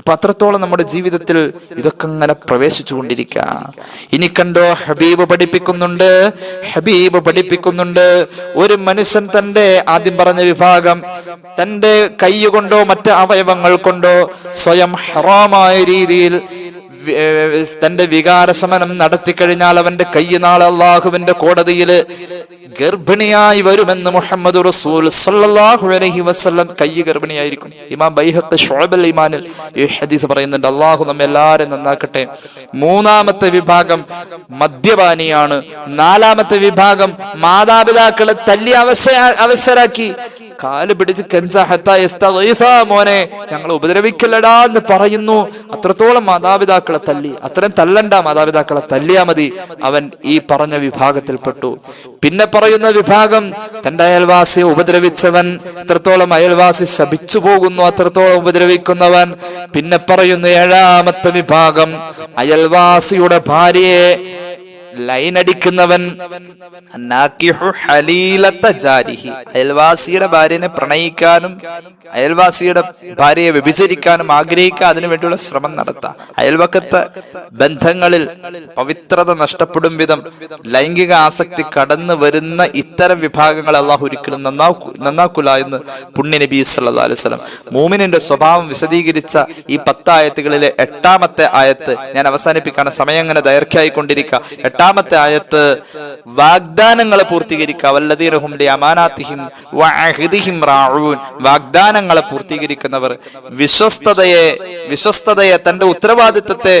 Speaker 2: അപ്പൊ അത്രത്തോളം നമ്മുടെ ജീവിതത്തിൽ ഇതൊക്കെ ഇങ്ങനെ പ്രവേശിച്ചു കൊണ്ടിരിക്കുക. ഇനി കണ്ടോ, ഹബീബ് പഠിപ്പിക്കുന്നുണ്ട് ഒരു മനുഷ്യൻ തന്റെ ആദ്യം പറഞ്ഞ വിഭാഗം തന്റെ കൈ കൊണ്ടോ മറ്റ് അവയവങ്ങൾ കൊണ്ടോ സ്വയം ഹറാമായ രീതിയിൽ തന്റെ വികാരശമനം നടത്തിക്കഴിഞ്ഞാൽ അവന്റെ കൈ നാളെ അള്ളാഹുവിന്റെ കോടതിയിൽ ഗർഭിണിയായി വരുമെന്ന് മുഹമ്മദ് റസൂൽ സല്ലല്ലാഹു അലൈഹി വസല്ലം. കൈ ഗർഭിണിയായിരിക്കും. ഇമാം ബൈഹഖി ശുഅബുൽ ഈമാനിൽ ഈ ഹദീസ് പറയുന്നുണ്ട്. അള്ളാഹു നമ്മെ എല്ലാവരും നന്നാക്കട്ടെ. മൂന്നാമത്തെ വിഭാഗം മദ്യപാനിയാണ്. നാലാമത്തെ വിഭാഗം മാതാപിതാക്കളെ തല്ലി അവശരാക്കി കാല് പിടിച്ച് മോനെ ഞങ്ങളെ ഉപദ്രവിക്കലടാ എന്ന് പറയുന്നു. അത്രത്തോളം മാതാപിതാക്കളെ തല്ലി. അത്രയും തല്ലണ്ട, മാതാപിതാക്കളെ തല്ലിയാ മതി. അവൻ ഈ പറഞ്ഞ വിഭാഗത്തിൽപ്പെട്ടു. പിന്നെ പറയുന്ന വിഭാഗം തന്റെ അയൽവാസിയെ ഉപദ്രവിച്ചവൻ. എത്രത്തോളം അയൽവാസി ശപിച്ചു പോകുന്നു അത്രത്തോളം ഉപദ്രവിക്കുന്നവൻ. പിന്നെ പറയുന്ന 7ാമത്തെ വിഭാഗം അയൽവാസിയുടെ ഭാര്യയെ ലൈനടിക്കുന്നവൻ. അയൽവാസിയുടെ ഭാര്യനെ പ്രണയിക്കാനും അയൽവാസിയുടെ ഭാര്യയെ വ്യഭിചരിക്കാനും ആഗ്രഹിക്കുക, അതിനു വേണ്ടിയുള്ള ശ്രമം നടത്താം. അയൽവക്കത്തെ ബന്ധങ്ങളിൽ പവിത്രത നഷ്ടപ്പെടും വിധം ലൈംഗിക ആസക്തി കടന്നു വരുന്ന ഇത്തരം വിഭാഗങ്ങൾ അള്ളാഹു ഒരിക്കലും നന്നാക്കൂല എന്ന് പുണ്യ നബി സല്ലല്ലാഹു അലൈഹി വസല്ലം. മൂമിനിന്റെ സ്വഭാവം വിശദീകരിച്ച ഈ 10 ആയത്തുകളിലെ 8ാമത്തെ ആയത്ത് ഞാൻ അവസാനിപ്പിക്കാണ്, സമയം അങ്ങനെ ദൈർഘ്യമായിക്കൊണ്ടിരിക്കുക. 8ാമത്തെ ആയത്ത് വാഗ്ദാനങ്ങളെ പൂർത്തീകരിക്കുക. വല്ലദീനഹും ലിഅമാനാതിഹിം വഅഹദിഹിം റാഊൻ. വാഗ്ദാനങ്ങളെ പൂർത്തീകരിക്കുന്നവർ, വിശ്വസ്തതയെ തന്റെ ഉത്തരവാദിത്തത്തെ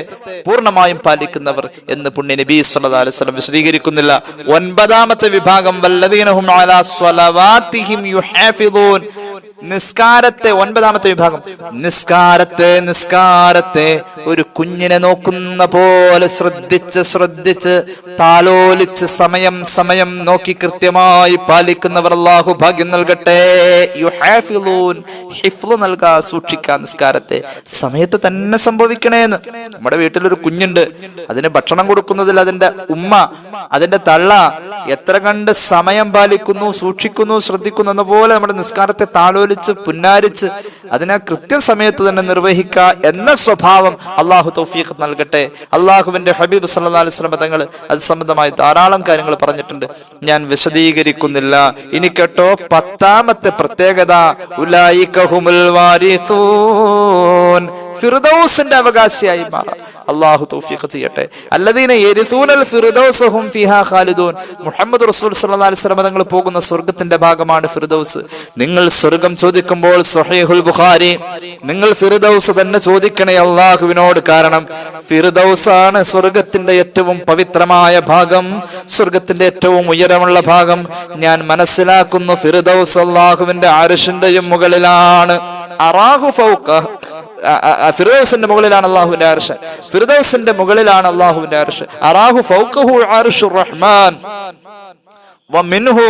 Speaker 2: പൂർണ്ണമായും പാലിക്കുന്നവർ എന്ന് പുണ്യ നബി സല്ലല്ലാഹു അലൈഹി വസല്ലം വിശദീകരിക്കുന്നില്ല. 9ാമത്തെ വിഭാഗം വല്ലദീനഹും അലാ സ്വലവാതിഹിം യുഹാഫിദൂൻ. നിസ്കാരത്തെ 9ാമത്തെ വിഭാഗം നിസ്കാരത്തെ ഒരു കുഞ്ഞിനെ നോക്കുന്ന പോലെ ശ്രദ്ധിച്ച് താലോലിച്ച് സമയം നോക്കി കൃത്യമായി പാലിക്കുന്നവർ അല്ലാഹു ഭാഗ്യം നൽകട്ടെ. യുഹാഫിളൂൻ, ഹിഫ്ള് നൽകാ, സൂക്ഷിക്കാൻ നിസ്കാരത്തെ സമയത്ത് തന്നെ സംഭവിക്കണേന്ന്. നമ്മുടെ വീട്ടിലൊരു കുഞ്ഞുണ്ട്, അതിന് ഭക്ഷണം കൊടുക്കുന്നതിൽ അതിന്റെ ഉമ്മ, അതിന്റെ തള്ള എത്ര കണ്ട് സമയം പാലിക്കുന്നു, സൂക്ഷിക്കുന്നു, ശ്രദ്ധിക്കുന്നു എന്ന പോലെ നമ്മുടെ നിസ്കാരത്തെ താലോലിച്ച് താലോലിച്ച് പുന്നാരിച്ച് അതിനെ കൃത്യസമയത്ത് തന്നെ നിർവഹിക്കുക എന്ന സ്വഭാവം അള്ളാഹു തൗഫീഖ് നൽകട്ടെ. അള്ളാഹുവിന്റെ ഹബീബ് സല്ലല്ലാഹു അലൈഹി വസല്ലം തങ്ങൾ അത് സംബന്ധമായി ധാരാളം കാര്യങ്ങൾ പറഞ്ഞിട്ടുണ്ട്. ഞാൻ വിശദീകരിക്കുന്നില്ല. ഇനി കേട്ടോ, 10ാമത്തെ പ്രത്യേകത ഉലൈക ഹുമുൽ വാരിസൂൻ, ഫിർദൗസിന്റെ അവകാശിയായി മാറാം. അല്ലാഹു തൗഫീഖ് ചെയ്യട്ടെ. അല്ലദീന യരിസൂനൽ ഫിർദൗസ ഹും ഫീഹാ ഖാലിദൂൻ. മുഹമ്മദ് റസൂൽ സല്ലല്ലാഹു അലൈഹി വസല്ലം തങ്ങൾ പോകുന്ന സ്വർഗ്ഗത്തിന്റെ ഭാഗമാണ് ഫിർദൗസ്. നിങ്ങൾ സ്വർഗ്ഗം ചോദിക്കുമ്പോൾ സ്വഹീഹുൽ ബുഖാരി, നിങ്ങൾ ഫിർദൗസ് തന്നെ ചോദിക്കണേ അല്ലാഹുവിനോട്. കാരണം ഫിർദൗസാണ് സ്വർഗ്ഗത്തിന്റെ ഏറ്റവും പവിത്രമായ ഭാഗം, സ്വർഗ്ഗത്തിന്റെ ഏറ്റവും ഉയരമുള്ള ഭാഗം. ഞാൻ മനസ്സിലാക്കുന്നു ഫിർദൗസ് അല്ലാഹുവിന്റെ അർശിന്റെയും മുകളിലാണ്. അറാഹു ഫൗക, ഫിർദൗസിന്റെ മുകളിലാണ് അല്ലാഹുവിന്റെ അർശ്. ഫിർദൗസിന്റെ മുകളിലാണ് അല്ലാഹുവിന്റെ അർശ്. അറാഹു ഫൗഖഹു അർശുർ റഹ്മാൻ വമിൻഹു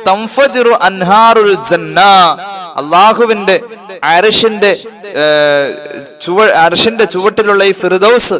Speaker 2: തൻഫജിറു അൻഹാറുൽ ജന്ന. അല്ലാഹുവിന്റെ അർശിന്റെ ചുവട്ടിലുള്ള ഈ ഫിർദൗസ്,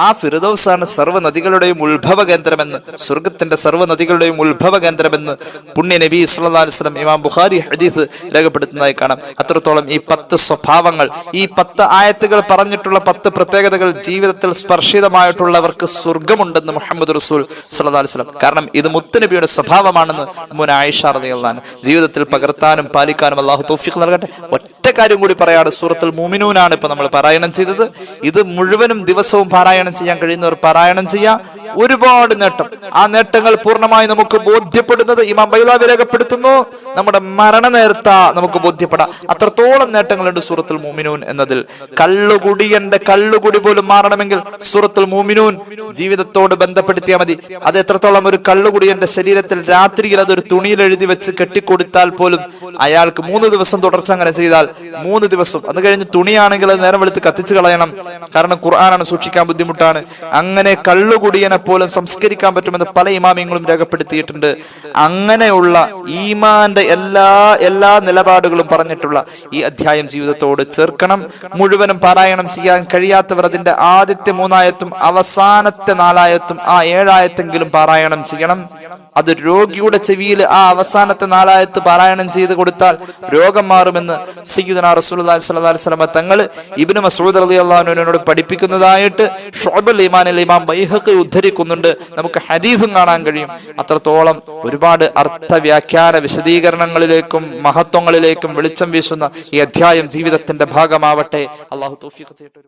Speaker 2: ആ ഫിർദൗസാണ് സർവ്വ നദികളുടെയും ഉത്ഭവ കേന്ദ്രമെന്ന്, സ്വർഗത്തിന്റെ സർവ്വ നദികളുടെയും ഉത്ഭവ കേന്ദ്രമെന്ന് പുണ്യ നബി സല്ലല്ലാഹു അലൈഹി വസല്ലം ഇമാം ബുഖാരി ഹദീസ് രേഖപ്പെടുത്തുന്നതായി കാണാം. അത്രത്തോളം ഈ 10 സ്വഭാവങ്ങൾ, ഈ 10 ആയത്തുകൾ പറഞ്ഞിട്ടുള്ള 10 പ്രത്യേകതകൾ ജീവിതത്തിൽ സ്പർശിതമായിട്ടുള്ളവർക്ക് സ്വർഗമുണ്ടെന്ന് മുഹമ്മദ് റസൂൽ സല്ലല്ലാഹു അലൈഹി വസല്ലം. കാരണം ഇത് മുത്തുനബിയുടെ സ്വഭാവമാണെന്ന് മുൻ ആയിഷ റളിയല്ലാഹു അൻഹ ജീവിതത്തിൽ പകർത്താനും പാലിക്കാനും അല്ലാഹു തൗഫീഖ് നൽകട്ടെ. ഒറ്റ കാര്യം കൂടി പറയാണ്, സൂറത്തുൽ മുഅ്മിനൂനാണ് ഇപ്പൊ നമ്മൾ പാരായണം ചെയ്തത്. ഇത് മുഴുവനും ദിവസവും പാരായണം ചെയ്യാൻ കഴിയുന്നവർ പാരായണം ചെയ്യാം. ഒരുപാട് നേട്ടം. ആ നേട്ടങ്ങൾ പൂർണ്ണമായി നമുക്ക് ബോധ്യപ്പെടുന്നത് ഇമാം ബൈലാവി രേഖപ്പെടുത്തുന്നു, നമ്മുടെ മരണനേരത്താ നമുക്ക് ബോധ്യപ്പെടാം. അത്രത്തോളം നേട്ടങ്ങളുണ്ട് സൂറത്തുൽ മുഅ്മിനൂൻ എന്നതിൽ. കള്ളുകുടിയന്റെ കള്ളുകുടി പോലും മാറണമെങ്കിൽ സൂറത്തുൽ മുഅ്മിനൂൻ ജീവിതത്തോട് ബന്ധപ്പെടുത്തിയാൽ മതി. അത് എത്രത്തോളം ഒരു കള്ളുകുടിയന്റെ ശരീരത്തിൽ രാത്രിയിൽ അതൊരു തുണിയിൽ എഴുതി വെച്ച് കെട്ടിക്കൊടുത്താൽ പോലും അയാൾക്ക് 3 ദിവസം തുടർച്ച അങ്ങനെ ചെയ്താൽ 3 ദിവസം, അത് കഴിഞ്ഞ് തുണിയാണെങ്കിൽ അത് നേരം വെളുത്ത് കത്തിച്ചു കളയണം. കാരണം ഖുർആനാണ്, സൂക്ഷിക്കാൻ ബുദ്ധിമുട്ടാണ്. അങ്ങനെ കള്ളുകുടിയനെ പോലും സംസ്കരിക്കാൻ പറ്റുമെന്ന് പല ഇമാമിയങ്ങളും രേഖപ്പെടുത്തിയിട്ടുണ്ട്. അങ്ങനെയുള്ള ഈമാന്റെ എല്ലാ നിലപാടുകളും പറഞ്ഞിട്ടുള്ള ഈ അധ്യായം ജീവിതത്തോട് ചേർക്കണം. മുഴുവനും പാരായണം ചെയ്യാൻ കഴിയാത്തവർ അതിന്റെ ആദ്യത്തെ 3 ആയത്തും അവസാനത്തെ 4 ആയത്തും ആ 7 ആയത്തെങ്കിലും പാരായണം ചെയ്യണം. അത് രോഗിയുടെ ചെവിയിൽ ആ അവസാനത്തെ 4 ആയത്ത് പാരായണം ചെയ്ത് കൊടുത്താൽ രോഗം മാറുമെന്ന് സയ്യിദുനാ റസൂലുള്ളാഹി സ്വല്ലല്ലാഹു അലൈഹി വസല്ലം തങ്ങൾ ഇബ്നു മസ്ഊദ് റളിയല്ലാഹു അൻഹുവിനോട് പഠിപ്പിക്കുന്നതായിട്ട് ശുഅബുൽ ഈമാനിൽ ഇമാം ബൈഹഖി ഉദ്ധരിക്കുന്നുണ്ട്. നമുക്ക് ഹദീസും കാണാൻ കഴിയും. അത്രത്തോളം ഒരുപാട് അർത്ഥവ്യാഖ്യാന വിശദീകരണങ്ങളിലേക്കും മഹത്വങ്ങളിലേക്കും വെളിച്ചം വീശുന്ന ഈ അധ്യായം ജീവിതത്തിന്റെ ഭാഗമാവട്ടെ. അല്ലാഹു തൗഫീഖ് ചെയ്യട്ടെ.